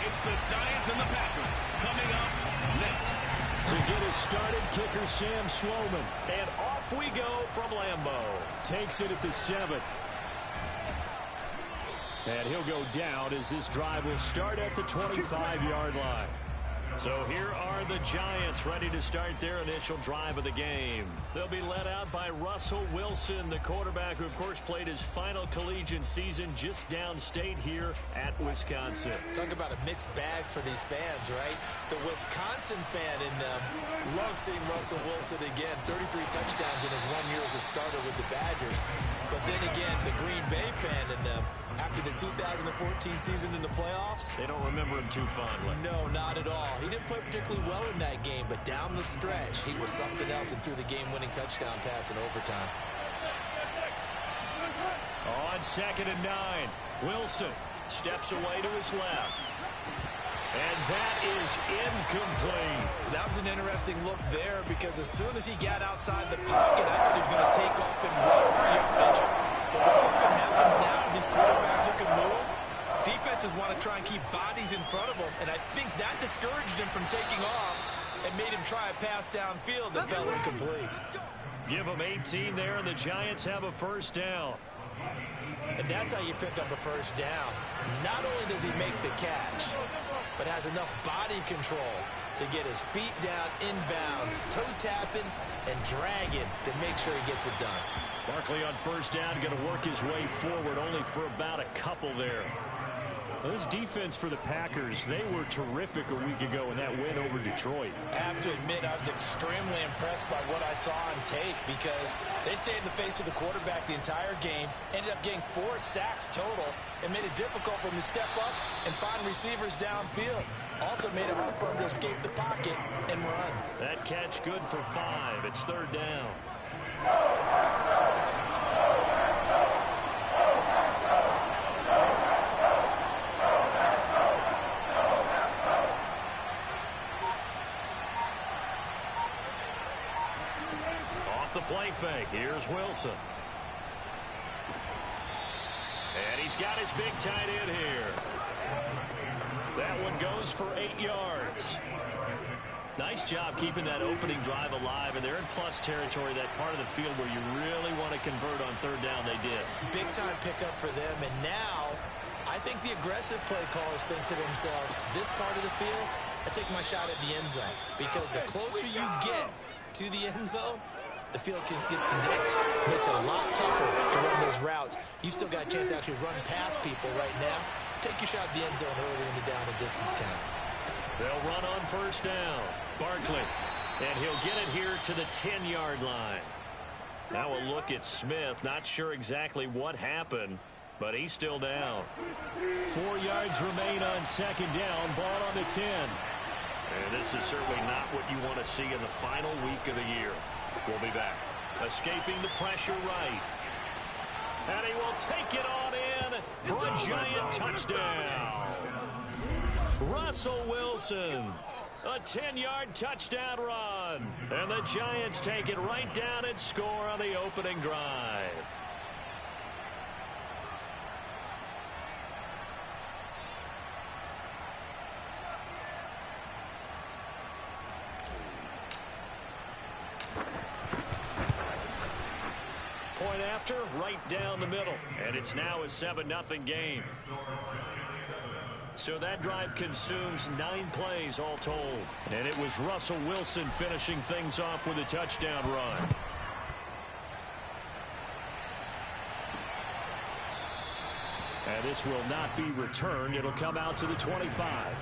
It's the Giants and the Packers coming up next. To get us started, kicker Sam Sloman. And off we go from Lambeau. Takes it at the 7th. And he'll go down as this drive will start at the 25-yard line. So here are the Giants ready to start their initial drive of the game. They'll be led out by Russell Wilson, the quarterback who, of course, played his final collegiate season just downstate here at Wisconsin. Talk about a mixed bag for these fans, right? The Wisconsin fan in them loves seeing Russell Wilson again. 33 touchdowns in his 1 year as a starter with the Badgers. But then again, the Green Bay fan in them, after the 2014 season in the playoffs, they don't remember him too fondly. No, not at all. He didn't play particularly well in that game, but down the stretch, he was something else and threw the game-winning touchdown pass in overtime. On 2nd and 9, Wilson steps away to his left. And that is incomplete. That was an interesting look there because as soon as he got outside the pocket, I thought he was going to take off and run for yardage. But what often happens now with these quarterbacks who can move, defenses want to try and keep bodies in front of them, and I think that discouraged him from taking off and made him try a pass downfield that fell incomplete. Give him 18 there, and the Giants have a first down. And that's how you pick up a first down. Not only does he make the catch, but has enough body control to get his feet down inbounds, toe tapping and dragging to make sure he gets it done. Barkley on first down, going to work his way forward, only for about a couple there. Well, this defense for the Packers, they were terrific a week ago in that win over Detroit. I have to admit, I was extremely impressed by what I saw on tape because they stayed in the face of the quarterback the entire game, ended up getting 4 sacks total, and made it difficult for him to step up and find receivers downfield. Also made it hard for him to escape the pocket and run. That catch good for 5. It's 3rd down. Off the play fake, here's Wilson. And he's got his big tight end here. That one goes for 8 yards. Nice job keeping that opening drive alive, and they're in plus territory, that part of the field where you really want to convert on 3rd down. They did. Big-time pickup for them, and now I think the aggressive play callers think to themselves, this part of the field, I take my shot at the end zone, because the closer you get to the end zone, the field gets condensed. Makes it a lot tougher to run those routes. You still got a chance to actually run past people right now. Take your shot at the end zone early in the down and distance count. They'll run on first down. Barkley. And he'll get it here to the 10-yard line. Now a look at Smith. Not sure exactly what happened, but he's still down. 4 yards remain on 2nd down. Ball on the 10. And this is certainly not what you want to see in the final week of the year. We'll be back. Escaping the pressure right. And he will take it on in for a Giant touchdown. Russell Wilson, a 10-yard touchdown run. And the Giants take it right down and score on the opening drive. Point after, right down the middle. And it's now a 7-0 game. So that drive consumes 9 plays all told. And it was Russell Wilson finishing things off with a touchdown run. And this will not be returned. It'll come out to the 25.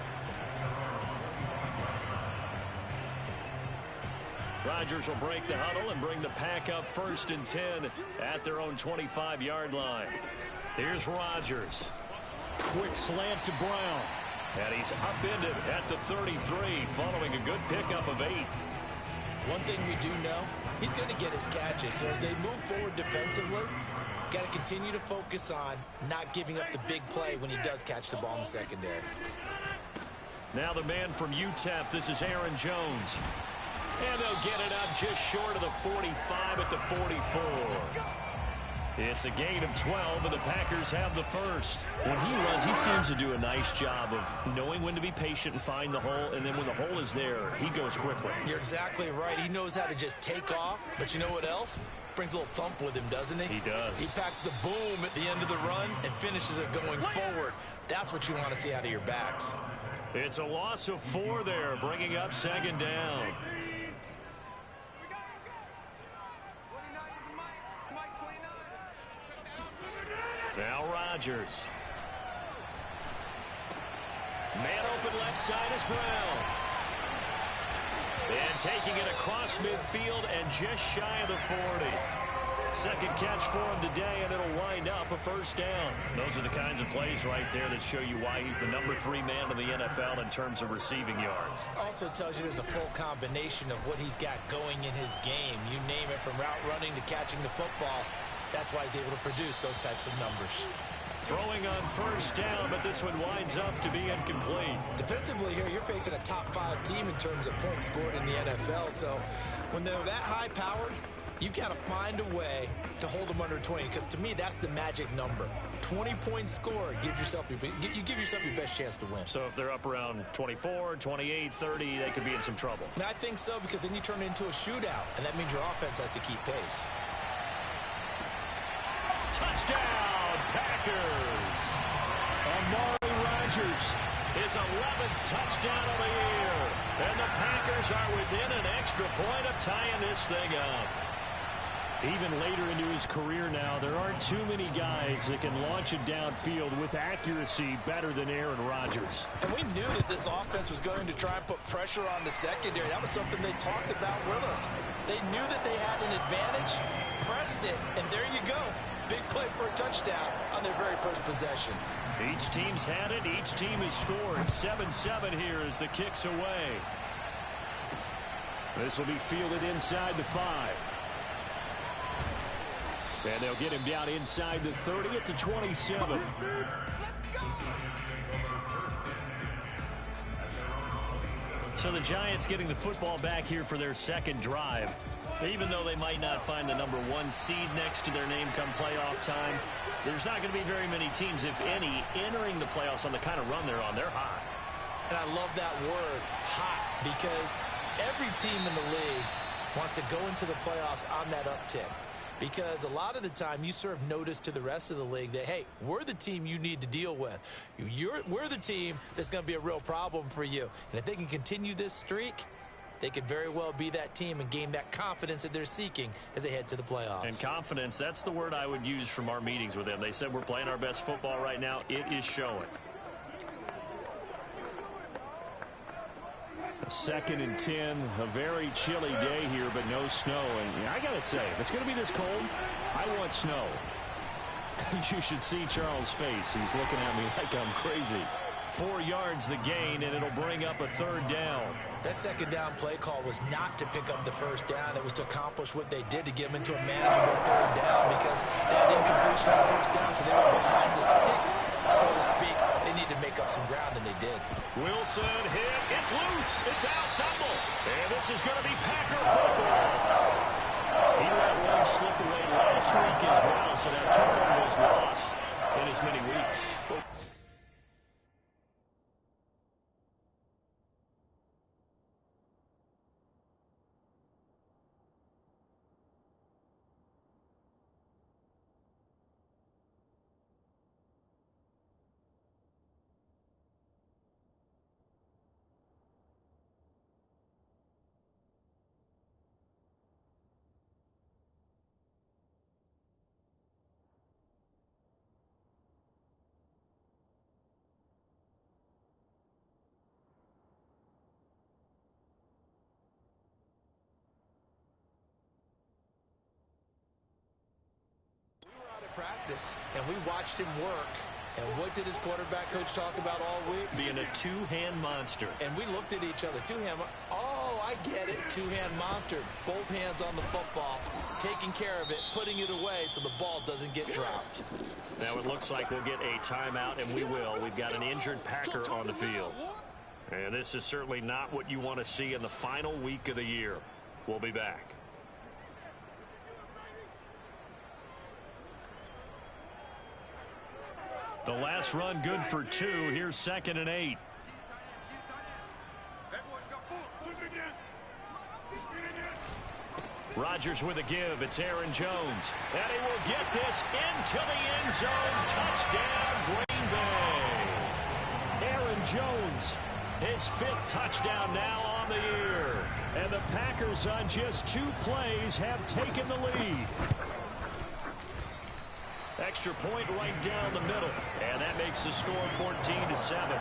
Rodgers will break the huddle and bring the Pack up 1st and 10 at their own 25-yard line. Here's Rodgers. Quick slant to Brown. And he's upended at the 33 following a good pickup of 8. One thing we do know, he's going to get his catches. So as they move forward defensively, got to continue to focus on not giving up the big play when he does catch the ball in the secondary. Now the man from UTEP, this is Aaron Jones. And they'll get it up just short of the 45 at the 44. It's a gain of 12, and the Packers have the first. When he runs, he seems to do a nice job of knowing when to be patient and find the hole, and then when the hole is there, he goes quickly. You're exactly right. He knows how to just take off, but you know what else? Brings a little thump with him, doesn't he? He does. He packs the boom at the end of the run and finishes it going forward. That's what you want to see out of your backs. It's a loss of 4 there, bringing up second down. Now Rodgers. Man open left side is Brown. And taking it across midfield and just shy of the 40. Second catch for him today, and it'll wind up a first down. Those are the kinds of plays right there that show you why he's the #3 man in the NFL in terms of receiving yards. Also tells you there's a full combination of what he's got going in his game. You name it, from route running to catching the football. That's why he's able to produce those types of numbers. Throwing on first down, but this one winds up to be incomplete. Defensively here, you're facing a top 5 team in terms of points scored in the NFL. So when they're that high-powered, you've got to find a way to hold them under 20, because to me, that's the magic number. 20-point score gives yourself you give yourself your best chance to win. So if they're up around 24, 28, 30, they could be in some trouble. And I think so, because then you turn it into a shootout, and that means your offense has to keep pace. Touchdown, Packers! Amari Rodgers. His 11th touchdown of the year. And the Packers are within an extra point of tying this thing up. Even later into his career now, there aren't too many guys that can launch it downfield with accuracy better than Aaron Rodgers. And we knew that this offense was going to try and put pressure on the secondary. That was something they talked about with us. They knew that they had an advantage, pressed it, and there you go. Big play for a touchdown on their very first possession. Each team's had it. Each team has scored. 7-7 here as the kick's away. This will be fielded inside the 5. And they'll get him down inside the 30 at the 27. So the Giants getting the football back here for their second drive. Even though they might not find the #1 seed next to their name come playoff time, there's not going to be very many teams, if any, entering the playoffs on the kind of run they're on. They're hot. And I love that word, hot, because every team in the league wants to go into the playoffs on that uptick. Because a lot of the time you serve notice to the rest of the league that, hey, we're the team you need to deal with. We're the team that's going to be a real problem for you. And if they can continue this streak, they could very well be that team and gain that confidence that they're seeking as they head to the playoffs. And confidence, that's the word I would use from our meetings with them. They said we're playing our best football right now. It is showing. 2nd and 10, a very chilly day here, but no snow. And I got to say, if it's going to be this cold, I want snow. You should see Charles' face. He's looking at me like I'm crazy. 4 yards the gain, and it'll bring up a 3rd down. That second down play call was not to pick up the first down. It was to accomplish what they did, to get them into a manageable 3rd down, because they had incompletion on first down, so they were behind the sticks, so to speak. They needed to make up some ground, and they did. Wilson hit. It's loose. It's out. Fumble. And this is going to be Packer football. He let one slip away last week as well, so now 2 fumbles lost in as many weeks. Practice, and we watched him work. And what did his quarterback coach talk about all week? Being a 2-hand monster. And we looked at each other. 2-hand. Oh, I get it. 2-hand monster. Both hands on the football, taking care of it, putting it away so the ball doesn't get dropped. Now it looks like we'll get a timeout, and we will. We've got an injured Packer on the field. And this is certainly not what you want to see in the final week of the year. We'll be back. The last run good for 2. Here's 2nd and 8. Rodgers with a give. It's Aaron Jones. And he will get this into the end zone. Touchdown, Green Bay. Aaron Jones, his 5th touchdown now on the year. And the Packers on just 2 plays have taken the lead. Extra point right down the middle. And that makes the score 14-7.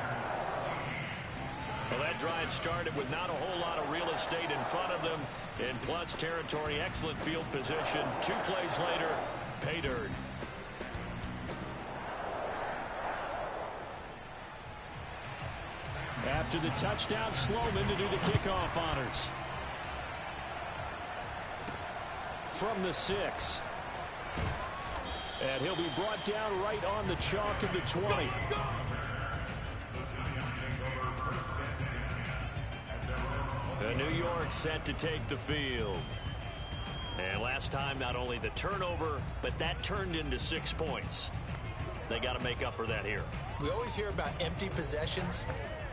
Well, that drive started with not a whole lot of real estate in front of them. In plus territory, excellent field position. 2 plays later, pay dirt. After the touchdown, Sloman to do the kickoff honors. From the 6. And he'll be brought down right on the chalk of the 20. New York set to take the field. And last time, not only the turnover, but that turned into 6 points. They got to make up for that here. We always hear about empty possessions,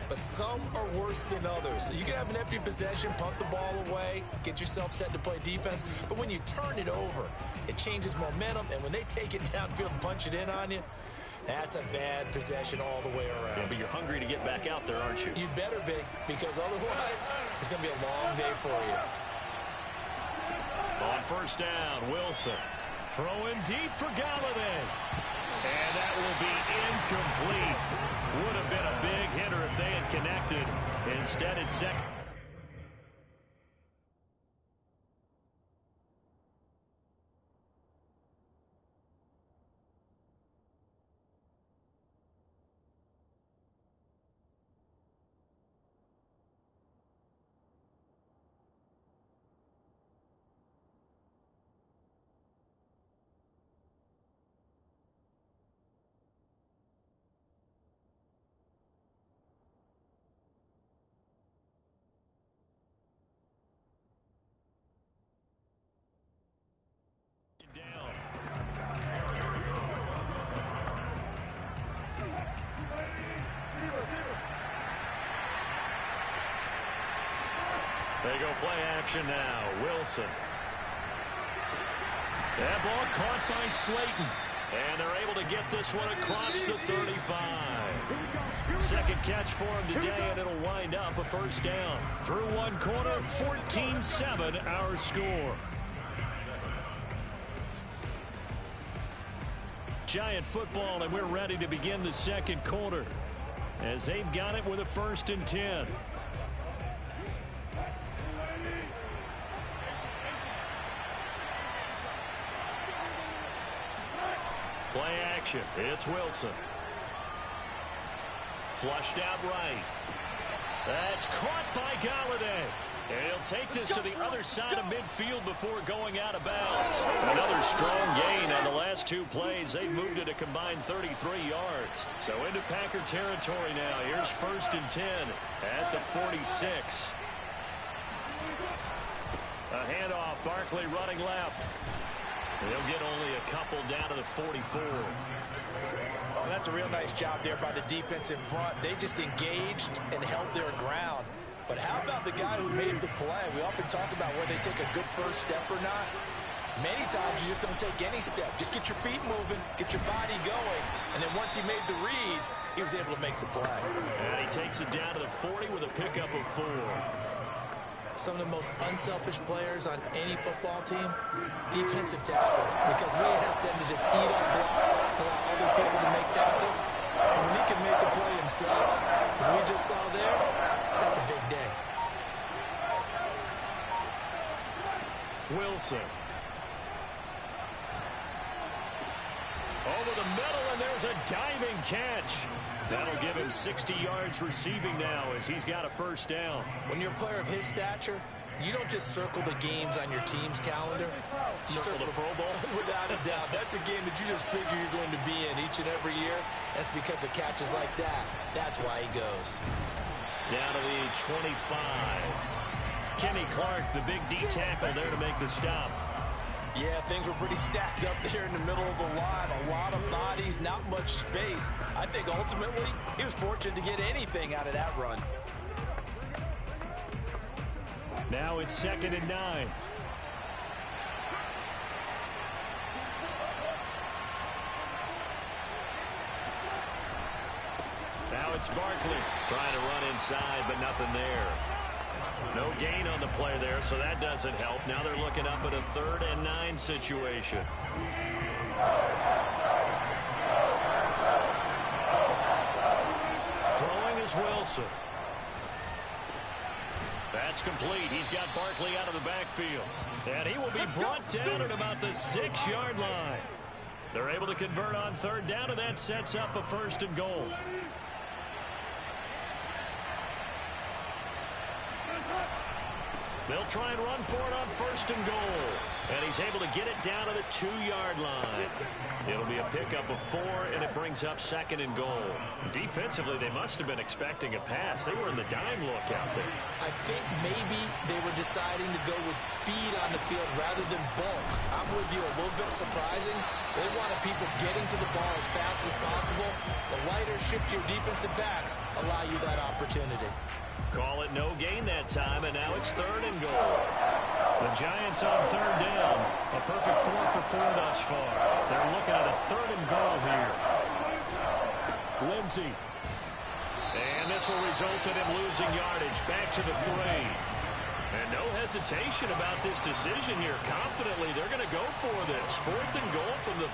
but some are worse than others. You can have an empty possession, punt the ball away, get yourself set to play defense, but when you turn it over, it changes momentum, and when they take it downfield and punch it in on you, that's a bad possession all the way around. Yeah, but you're hungry to get back out there, aren't you? You better be, because otherwise, it's going to be a long day for you. On first down, Wilson. Throwing deep for Galladay. And that will be incomplete. Would have been a big hitter if they had connected. Instead, it's second. They go play action now. Wilson. That ball caught by Slayton. And they're able to get this one across the 35. Second catch for him today, and it'll wind up a first down. Through one quarter, 14-7 our score. Giant football, and we're ready to begin the second quarter as they've got it with a 1st and 10. Play action. It's Wilson. Flushed out right. That's caught by Galladay. And he'll take this to the other side of midfield before going out of bounds. Another strong gain on the last 2 plays. They've moved it a combined 33 yards. So into Packer territory now. Here's 1st and 10 at the 46. A handoff. Barkley running left. They'll get only a couple down to the 44. Oh, that's a real nice job there by the defense in front. They just engaged and held their ground. But how about the guy who made the play? We often talk about whether they take a good first step or not. Many times you just don't take any step. Just get your feet moving, get your body going. And then once he made the read, he was able to make the play. And he takes it down to the 40 with a pickup of 4. Some of the most unselfish players on any football team, defensive tackles, because we ask them to just eat up blocks, allow other people to make tackles. And when he can make a play himself, as we just saw there, that's a big day. Wilson. Over the middle, and there's a diving catch. That'll give him 60 yards receiving now as he's got a first down. When you're a player of his stature, you don't just circle the games on your team's calendar. You Circle the Pro Bowl? Without a doubt. That's a game that you just figure you're going to be in each and every year. That's because of catches like that. That's why he goes. Down to the 25. Kenny Clark, the big D tackle there to make the stop. Yeah, things were pretty stacked up there in the middle of the line. A lot of bodies. bodies, not much space. I think ultimately he was fortunate to get anything out of that run. Now it's 2nd and 9. Now it's Barkley trying to run inside, but nothing there. No gain on the play there, so that doesn't help. Now they're looking up at a 3rd and 9 situation. Throwing is Wilson. That's complete. He's got Barkley out of the backfield. And he will be brought down at about the 6-yard line. They're able to convert on 3rd down, and that sets up a 1st and goal. They'll try and run for it on 1st and goal. And he's able to get it down to the 2-yard line. It'll be a pickup of 4, and it brings up 2nd and goal. Defensively, they must have been expecting a pass. They were in the dime look out there. I think maybe they were deciding to go with speed on the field rather than bulk. I'm with you, a little bit surprising. They wanted people getting to the ball as fast as possible. The lighter, shiftier defensive backs allow you that opportunity. Call it no gain that time, and now it's 3rd and goal. The Giants on 3rd down. A perfect 4 for 4 thus far. They're looking at a 3rd and goal here. Lindsey. And this will result in him losing yardage back to the 3. And no hesitation about this decision here. Confidently, they're going to go for this. 4th and goal from the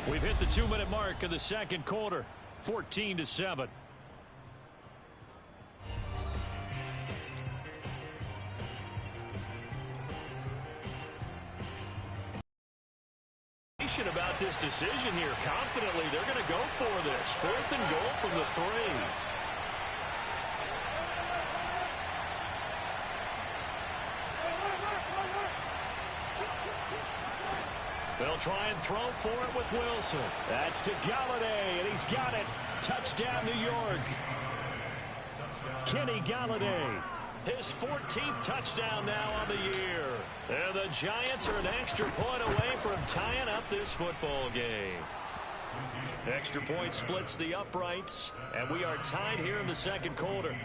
3. We've hit the 2-minute mark of the 2nd quarter. 14-7. About this decision here. Confidently, they're going to go for this. 4th and goal from the 3. They'll try and throw for it with Wilson. That's to Galladay, and he's got it. Touchdown, New York. Kenny Galladay. His 14th touchdown now on the year. And the Giants are an extra point away from tying up this football game. Extra point splits the uprights, and we are tied here in the 2nd quarter.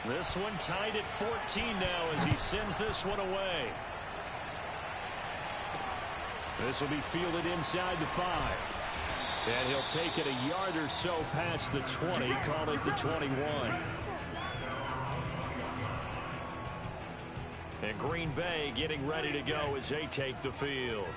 This one tied at 14 now as he sends this one away. This will be fielded inside the 5. And he'll take it a yard or so past the 20, call it the 21. And Green Bay getting ready to go as they take the field.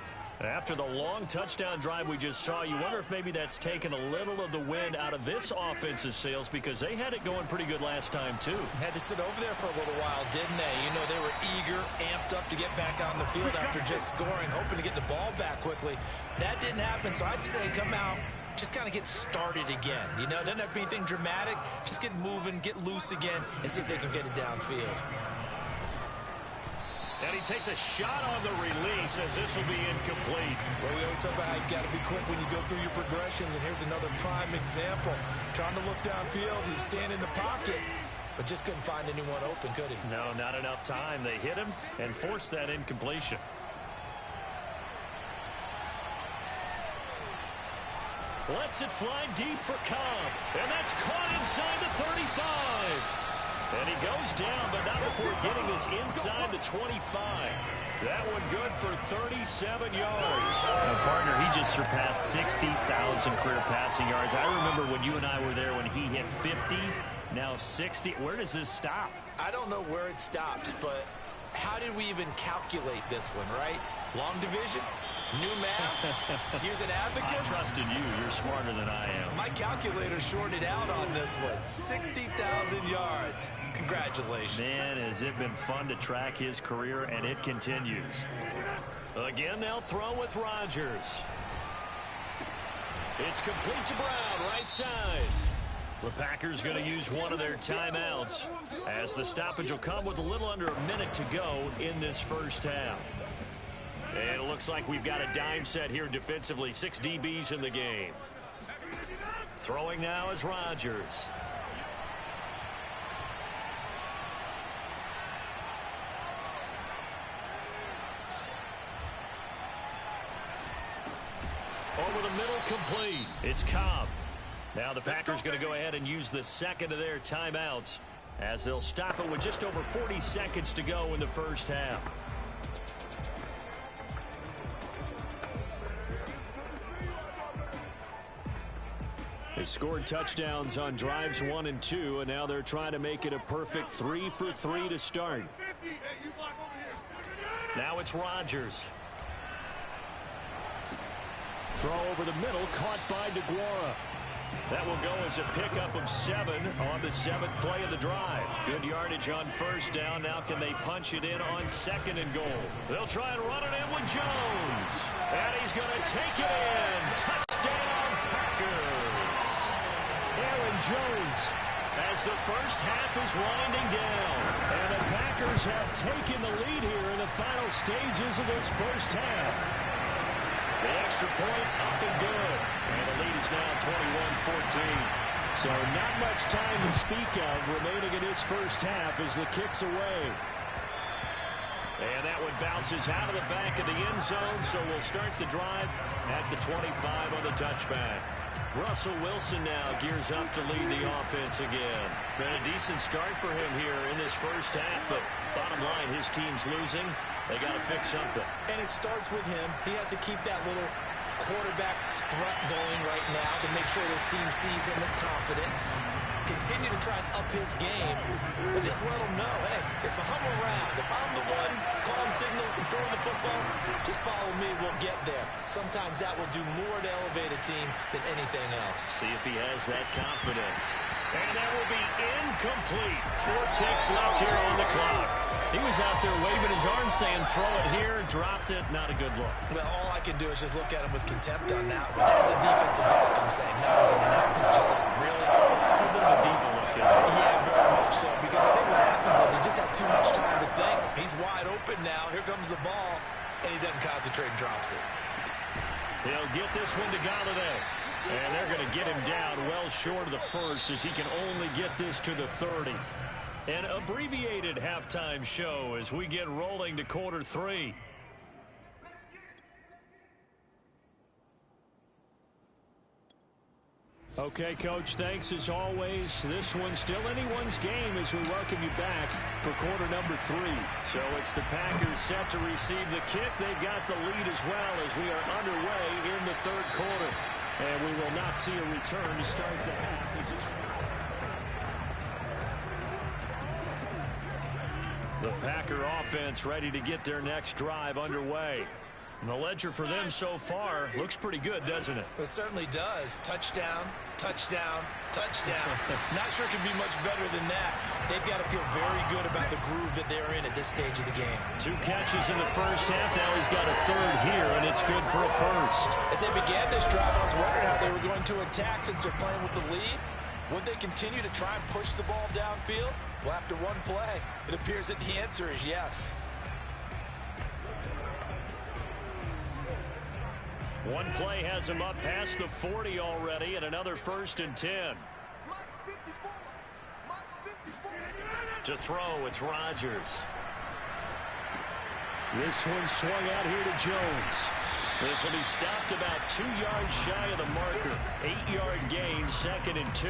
After the long touchdown drive we just saw, you wonder if maybe that's taken a little of the wind out of this offense's sails, because they had it going pretty good last time, too. Had to sit over there for a little while, didn't they? You know, they were eager, amped up to get back on the field after just scoring, hoping to get the ball back quickly. That didn't happen, so I'd say come out, just kind of get started again. You know, it doesn't have to be anything dramatic. Just get moving, get loose again, and see if they can get it downfield. And he takes a shot on the release as this will be incomplete. Well, we always talk about how you've got to be quick when you go through your progressions, and here's another prime example. Trying to look downfield, he was standing in the pocket, but just couldn't find anyone open, could he? No, not enough time. They hit him and forced that incompletion. Lets it fly deep for Cobb, and that's caught inside the 35. And he goes down, but not before getting us inside the 25. That one good for 37 yards. Now, partner, he just surpassed 60,000 career passing yards. I remember when you and I were there when he hit 50, now 60. Where does this stop? I don't know where it stops, but how did we even calculate this one, right? Long division? New math? Use an abacus? I trusted you. You're smarter than I am. My calculator shorted out on this one. 60,000 yards. Congratulations. Man, has it been fun to track his career, and it continues. Again, they'll throw with Rodgers. It's complete to Brown, right side. The Packers going to use one of their timeouts, as the stoppage will come with a little under a minute to go in this first half. And it looks like we've got a dime set here defensively. 6 DBs in the game. Throwing now is Rodgers. the middle, complete. It's Cobb. Now the Packers going to go ahead and use the second of their timeouts as they'll stop it with just over 40 seconds to go in the first half. They scored touchdowns on drives 1 and 2, and now they're trying to make it a perfect 3 for 3 to start. Now it's Rodgers. Throw over the middle, caught by DeGuara. That will go as a pickup of 7 on the 7th play of the drive. Good yardage on first down. Now can they punch it in on 2nd and goal? They'll try and run it in with Jones. And he's going to take it in. Touchdown, Packers. Aaron Jones as the first half is winding down. And the Packers have taken the lead here in the final stages of this first half. The extra point up and good. And the lead is now 21-14. So not much time to speak of remaining in this first half as the kick's away. And that one bounces out of the back of the end zone, so we'll start the drive at the 25 on the touchback. Russell Wilson now gears up to lead the offense again. Been a decent start for him here in this first half, but bottom line, his team's losing. They got to fix something. And it starts with him. He has to keep that little quarterback strut going right now to make sure this team sees him as confident. Continue to try and up his game, but just let him know, hey, if I'm around, if I'm the one calling signals and throwing the football, just follow me, we'll get there. Sometimes that will do more to elevate a team than anything else. See if he has that confidence. And that will be incomplete. 4 ticks left here on the clock. He was out there waving his arm saying, throw it here, dropped it, not a good look. Well, all I can do is just look at him with contempt on that one. As a defensive back, I'm saying, not as an announcer, just like, really? A little bit of a diva look, isn't it? Yeah, very much so, because I think what happens is he just had too much time to think. He's wide open now, here comes the ball, and he doesn't concentrate and drops it. He'll get this one to Golladay. And they're going to get him down well short of the first as he can only get this to the 30. An abbreviated halftime show as we get rolling to quarter 3. Okay, Coach, thanks as always. This one's still anyone's game as we welcome you back for quarter number 3. So it's the Packers set to receive the kick. They've got the lead as well as we are underway in the third quarter. And we will not see a return to start the half. The Packer offense ready to get their next drive underway. And the ledger for them so far looks pretty good, doesn't it? It certainly does. Touchdown, touchdown, touchdown. Not sure it can be much better than that. They've got to feel very good about the groove that they're in at this stage of the game. 2 catches in the first half. Now he's got a third here, and it's good for a first. As they began this drive, I was wondering how they were going to attack since they're playing with the lead. Would they continue to try and push the ball downfield? Well, after one play, it appears that the answer is yes. One play has him up past the 40 already, and another 1st and 10. To throw, it's Rodgers. This one swung out here to Jones. This will be stopped about 2 yards shy of the marker. 8-yard gain, 2nd and 2.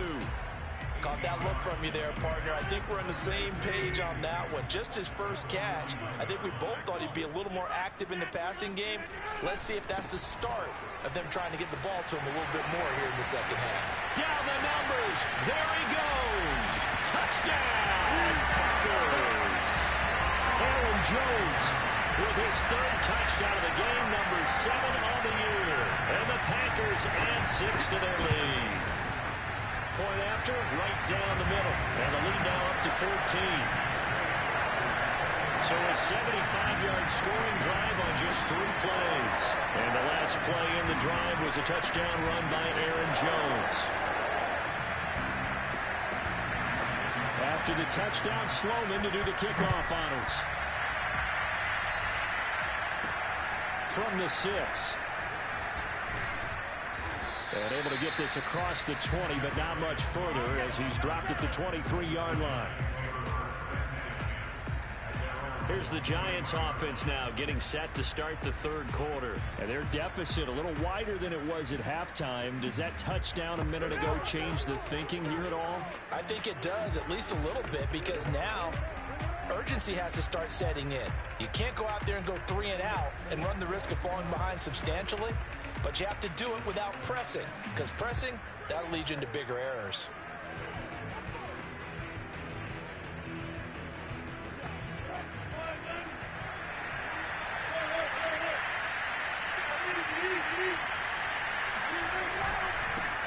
Caught that look from you there, partner. I think we're on the same page on that one. Just his first catch. I think we both thought he'd be a little more active in the passing game. Let's see if that's the start of them trying to get the ball to him a little bit more here in the second half. Down the numbers. There he goes. Touchdown, Packers. Aaron Jones with his 3rd touchdown of the game, number 7 on the year. And the Packers add 6 to their lead. Point after, right down the middle. And the lead now up to 14. So a 75-yard scoring drive on just 3 plays. And the last play in the drive was a touchdown run by Aaron Jones. after the touchdown, Sloman to do the kickoff honors. From the 6. And able to get this across the 20, but not much further as he's dropped it to 23-yard line. Here's the Giants offense now getting set to start the third quarter. And their deficit a little wider than it was at halftime. Does that touchdown a minute ago change the thinking here at all? I think it does, at least a little bit, because now urgency has to start setting in. You can't go out there and go 3 and out and run the risk of falling behind substantially, but you have to do it without pressing, because pressing, that'll lead you into bigger errors.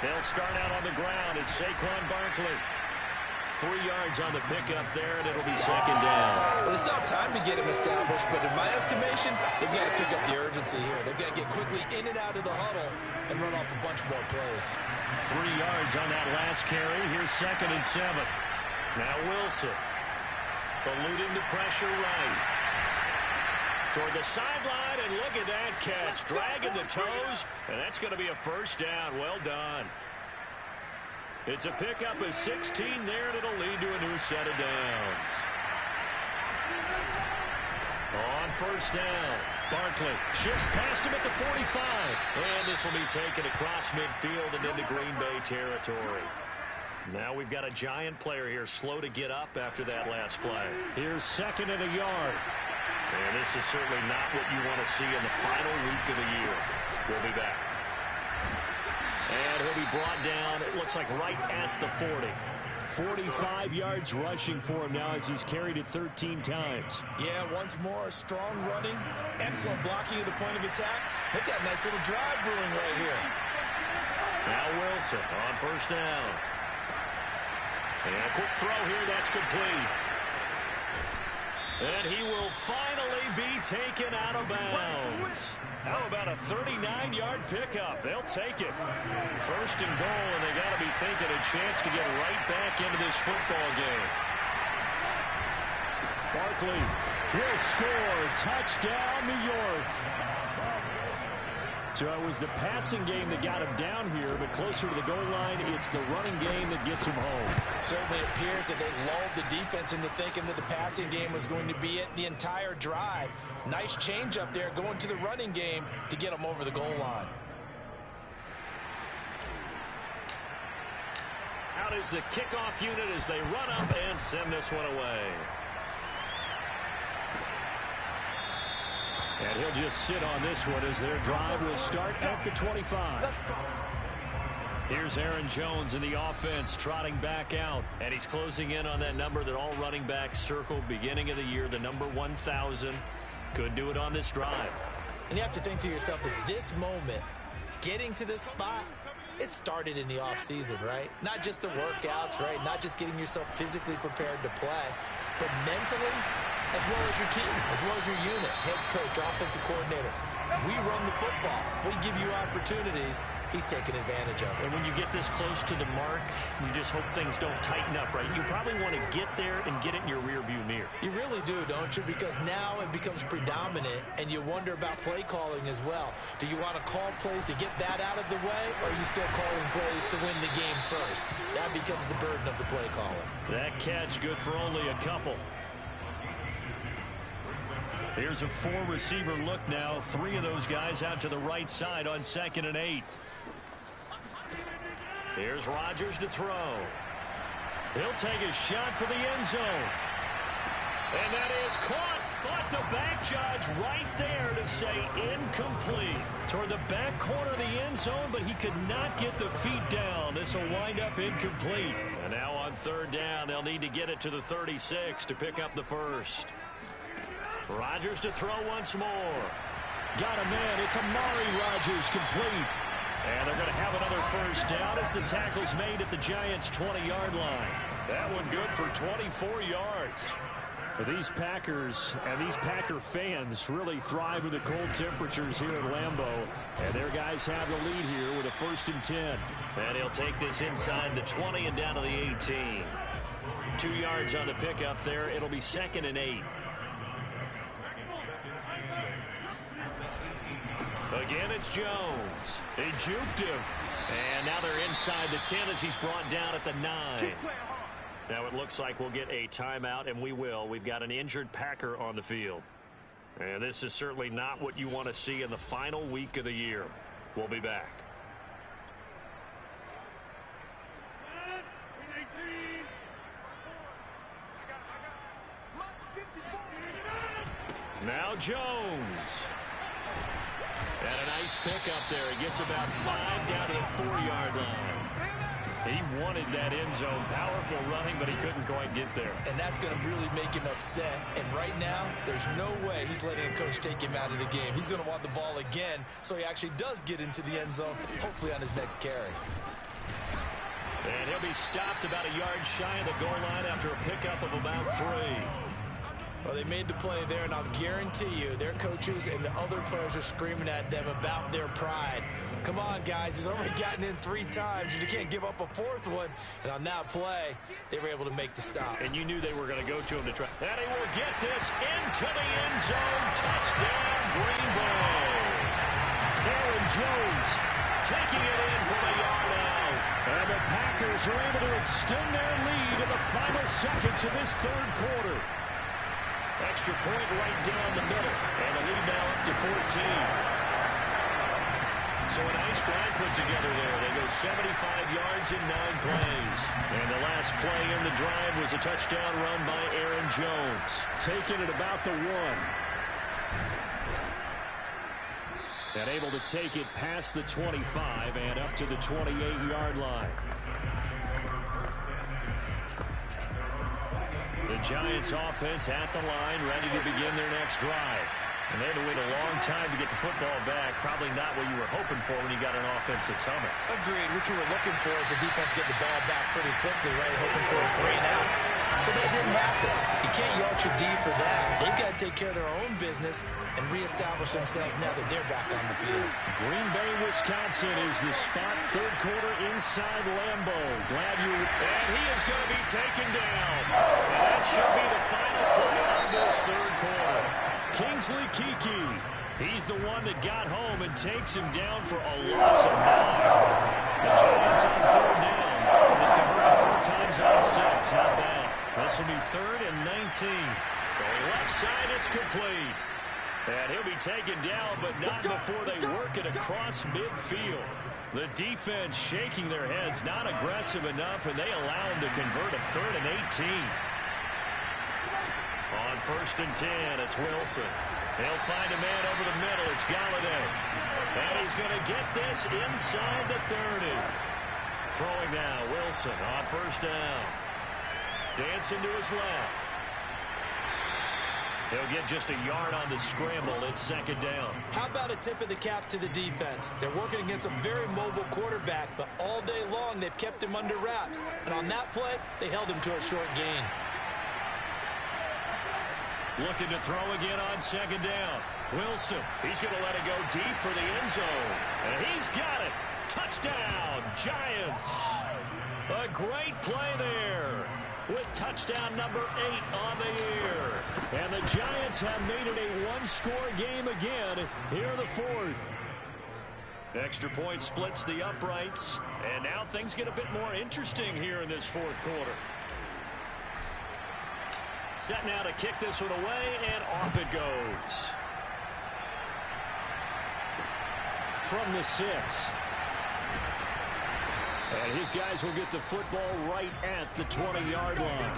They'll start out on the ground. It's Saquon Barkley. 3 yards on the pickup there, and it'll be second down. Well, they still have time to get him established, but in my estimation, they've got to pick up the urgency here. They've got to get quickly in and out of the huddle and run off a bunch more plays. 3 yards on that last carry. Here's 2nd and 7. Now Wilson eluding the pressure right. Toward the sideline, and look at that catch. Dragging the toes, and that's going to be a first down. Well done. It's a pickup of 16 there, and it'll lead to a new set of downs. On first down, Barkley shifts past him at the 45. And this will be taken across midfield and into Green Bay territory. Now we've got a Giant player here slow to get up after that last play. Here's 2nd and a yard. And this is certainly not what you want to see in the final week of the year. We'll be back. And he'll be brought down, it looks like right at the 40. 45 yards rushing for him now as he's carried it 13 times. Yeah, once more, strong running, excellent blocking at the point of attack. They've got a nice little drive brewing right here. Now Wilson on first down. And a quick throw here, that's complete. And he will finally be taken out of bounds. How about a 39-yard pickup? They'll take it. 1st and goal, and they got to be thinking a chance to get right back into this football game. Barkley will score. Touchdown, New York. So it was the passing game that got him down here, but closer to the goal line, it's the running game that gets him home. Certainly appears that they lulled the defense into thinking that the passing game was going to be it the entire drive. Nice change up there going to the running game to get them over the goal line. Out is the kickoff unit as they run up and send this one away. And he'll just sit on this one as their drive will start at the 25. Here's Aaron Jones in the offense trotting back out. And he's closing in on that number that all running backs circled beginning of the year, the number 1,000. Could do it on this drive. And you have to think to yourself that this moment, getting to this spot, it started in the offseason, right? Not just the workouts, right? Not just getting yourself physically prepared to play, but mentally, as well as your team, as well as your unit, head coach, offensive coordinator. We run the football. We give you opportunities. He's taking advantage of it. And when you get this close to the mark, you just hope things don't tighten up, right? You probably want to get there and get it in your rearview mirror. You really do, don't you? Because now it becomes predominant, and you wonder about play calling as well. Do you want to call plays to get that out of the way, or are you still calling plays to win the game first? That becomes the burden of the play calling. That catch good for only a couple. Here's a 4-receiver look now. 3 of those guys out to the right side on 2nd and 8. Here's Rodgers to throw. He'll take a shot for the end zone. And that is caught, but the back judge right there to say incomplete. Toward the back corner of the end zone, but he could not get the feet down. This will wind up incomplete. And now on 3rd down, they'll need to get it to the 36 to pick up the first. Rodgers to throw once more. Got a man. It's Amari Rodgers complete. And they're going to have another first down as the tackle's made at the Giants' 20-yard line. That one good for 24 yards. These Packers and these Packer fans really thrive in the cold temperatures here at Lambeau. And their guys have the lead here with a 1st and 10. And he'll take this inside the 20 and down to the 18. 2 yards on the pickup there. It'll be 2nd and 8. Again, it's Jones. He juked him. And now they're inside the 10 as he's brought down at the 9. Now it looks like we'll get a timeout, and we will. We've got an injured Packer on the field. And this is certainly not what you want to see in the final week of the year. We'll be back. Now Jones. And a nice pick up there. He gets about 5 down to the 4-yard line. He wanted that end zone. Powerful running, but he couldn't quite get there. And that's going to really make him upset. And right now, there's no way he's letting a coach take him out of the game. He's going to want the ball again, so he actually does get into the end zone, hopefully on his next carry. And he'll be stopped about a yard shy of the goal line after a pickup of about 3. Well, they made the play there, and I'll guarantee you their coaches and the other players are screaming at them about their pride. Come on, guys. He's already gotten in 3 times, and you can't give up a 4th one. And on that play, they were able to make the stop. And you knew they were going to go to him to try. And he will get this into the end zone. Touchdown, Green Bay. Aaron Jones taking it in from a yard out. And the Packers are able to extend their lead in the final seconds of this 3rd quarter. Extra point right down the middle. And the lead now up to 14. So a nice drive put together there. They go 75 yards in 9 plays. And the last play in the drive was a touchdown run by Aaron Jones. Taking it about the 1. And able to take it past the 25 and up to the 28-yard line. The Giants offense at the line, ready to begin their next drive. And they had to wait a long time to get the football back. Probably not what you were hoping for when you got an offense that's humming. Agreed. What you were looking for is the defense get the ball back pretty quickly, right? Hoping for a 3 and out. So that didn't happen. You can't yard your D for that. They've got to take care of their own business and reestablish themselves now that they're back on the field. Green Bay, Wisconsin is the spot. 3rd quarter inside Lambeau. Glad you... And he is going to be taken down. And that should be the final play of this 3rd quarter. Kingsley Keke. He's the one that got home and takes him down for a loss of 9. The Giants on 3rd down. They've converted 4 times out of 6. Not bad. This will be 3rd and 19. Throwing left side, it's complete. And he'll be taken down, but not before they work it across midfield. The defense shaking their heads, not aggressive enough, and they allow him to convert a 3rd and 18. On 1st and 10, it's Wilson. He'll find a man over the middle. It's Golladay. And he's going to get this inside the 30. Throwing now, Wilson on 1st down. Dancing to his left. He'll get just a yard on the scramble. It's 2nd down. How about a tip of the cap to the defense? They're working against a very mobile quarterback, but all day long they've kept him under wraps. And on that play, they held him to a short gain. Looking to throw again on 2nd down. Wilson, he's going to let it go deep for the end zone. And he's got it. Touchdown, Giants. A great play there with touchdown number 8 on the year. And the Giants have made it a 1-score game again here in the 4th. Extra point splits the uprights. And now things get a bit more interesting here in this 4th quarter. Set now to kick this one away, and off it goes. From the 6. And his guys will get the football right at the 20-yard line.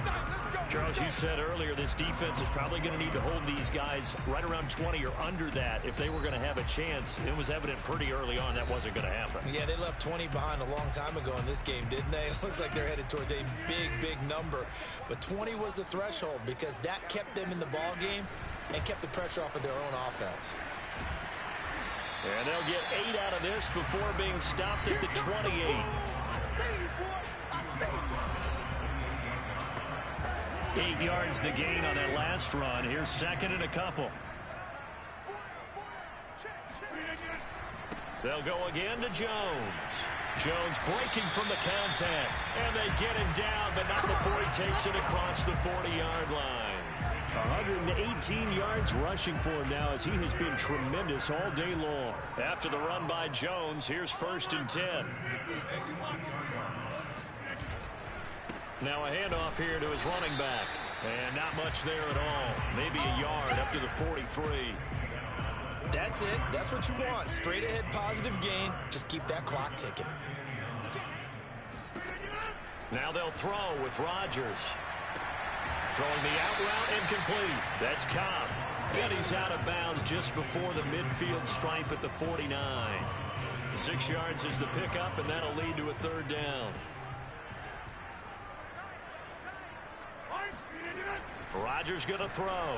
Charles, you said earlier this defense is probably going to need to hold these guys right around 20 or under that if they were going to have a chance. It was evident pretty early on that wasn't going to happen. Yeah, they left 20 behind a long time ago in this game, didn't they? It looks like they're headed towards a big, big number. But 20 was the threshold because that kept them in the ball game and kept the pressure off of their own offense. And they'll get 8 out of this before being stopped at the 28. 8 yards the gain on that last run. Here's 2nd and a couple. They'll go again to Jones. Jones breaking from the contact. And they get him down, but not before he takes it across the 40-yard line. 118 yards rushing for him now as he has been tremendous all day long. After the run by Jones, here's 1st and 10. Now a handoff here to his running back. And not much there at all. Maybe a yard up to the 43. That's it. That's what you want. Straight ahead positive gain. Just keep that clock ticking. Now they'll throw with Rodgers. Throwing the out route incomplete. That's Cobb. And he's out of bounds just before the midfield stripe at the 49. 6 yards is the pickup, and that'll lead to a third down. Rodgers going to throw.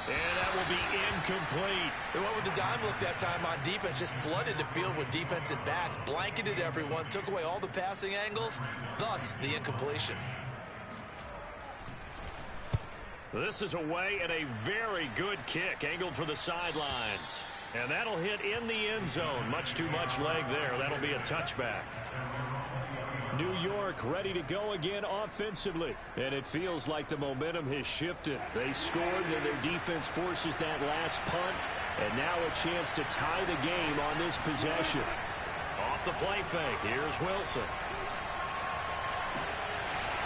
And that will be incomplete. They went with the dime look that time on defense. Just flooded the field with defensive backs. Blanketed everyone. Took away all the passing angles. Thus, the incompletion. This is away and a very good kick. Angled for the sidelines. And that'll hit in the end zone. Much too much leg there. That'll be a touchback. New York ready to go again offensively. And it feels like the momentum has shifted. They scored, and their defense forces that last punt. And now a chance to tie the game on this possession. Off the play fake. Here's Wilson.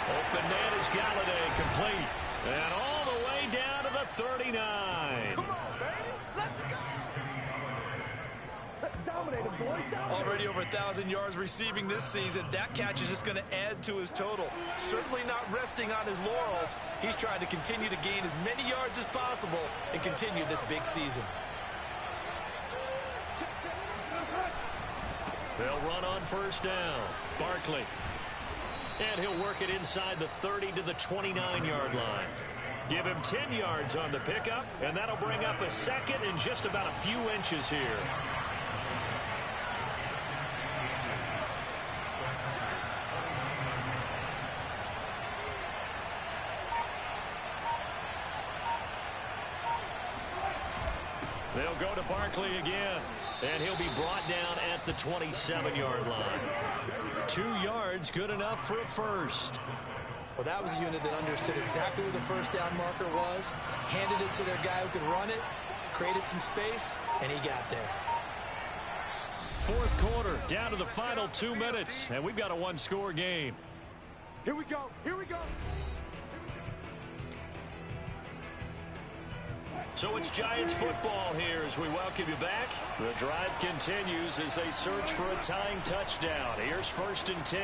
Open man is Galladay, complete. And all the way down to the 39. Come on, baby. Let's go. Dominated, boy. Already over 1,000 yards receiving this season. That catch is just going to add to his total. Certainly not resting on his laurels. He's trying to continue to gain as many yards as possible and continue this big season. They'll run on first down. Barkley. And he'll work it inside the 30 to the 29-yard line. Give him 10 yards on the pickup, and that'll bring up a second and just about a few inches here. They'll go to Barkley again, and he'll be brought down at the 27-yard line. 2 yards, good enough for a first. Well, that was a unit that understood exactly where the first down marker was, handed it to their guy who could run it, created some space, and he got there. Fourth quarter, down to the final 2 minutes, and we've got a one-score game. Here we go. Here we go. So it's Giants football here as we welcome you back. The drive continues as they search for a tying touchdown. Here's 1st and 10.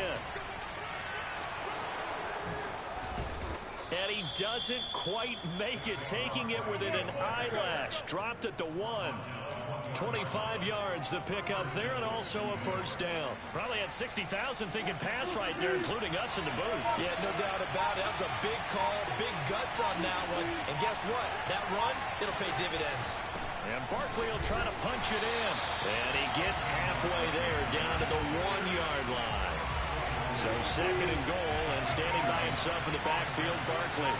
And he doesn't quite make it, taking it within an eyelash. Dropped at the 1. 25 yards the pickup there, and also a first down. Probably had 60,000 thinking pass right there, including us in the booth. Yeah, no doubt about it. That was a big call, big guts on that one. And guess what? That run, it'll pay dividends. And Barkley will try to punch it in. And he gets halfway there, down to the 1-yard line. So 2nd and goal, and standing by himself in the backfield, Barkley.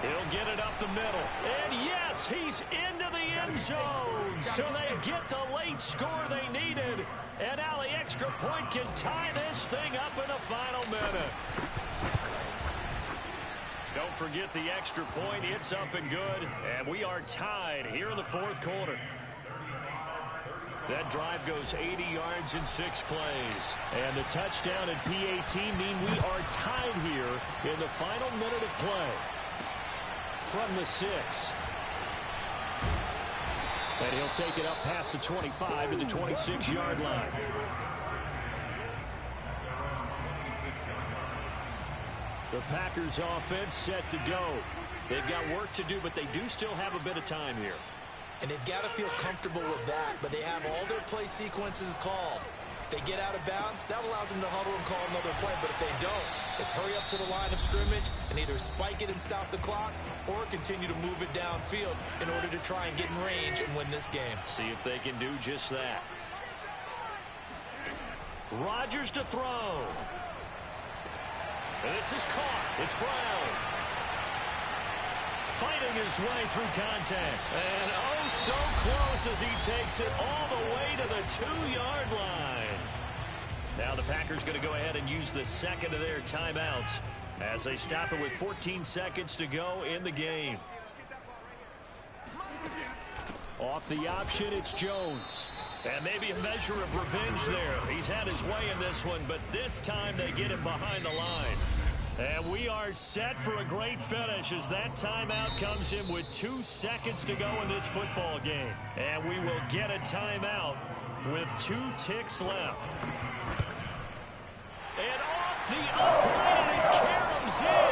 He'll get it up the middle. And yes, he's into the end zone. So they get the late score they needed. And now the extra point can tie this thing up in the final minute. Don't forget the extra point. It's up and good. And we are tied here in the 4th quarter. That drive goes 80 yards in 6 plays. And the touchdown and PAT mean we are tied here in the final minute of play. From the 6. And he'll take it up past the 25 to the 26-yard line. The Packers offense set to go. They've got work to do, but they do still have a bit of time here. And they've got to feel comfortable with that, but they have all their play sequences called. If they get out of bounds, that allows them to huddle and call another play. But if they don't, it's hurry up to the line of scrimmage and either spike it and stop the clock or continue to move it downfield in order to try and get in range and win this game. See if they can do just that. Rodgers to throw. And this is caught. It's Brown. Fighting his way through contact. And oh, so close as he takes it all the way to the 2-yard line. Now the Packers going to go ahead and use the second of their timeouts as they stop it with 14 seconds to go in the game. Off the option, it's Jones. And maybe a measure of revenge there. He's had his way in this one, but this time they get him behind the line. And we are set for a great finish as that timeout comes in with 2 seconds to go in this football game. And we will get a timeout with 2 ticks left. And off the upright, and it caroms in.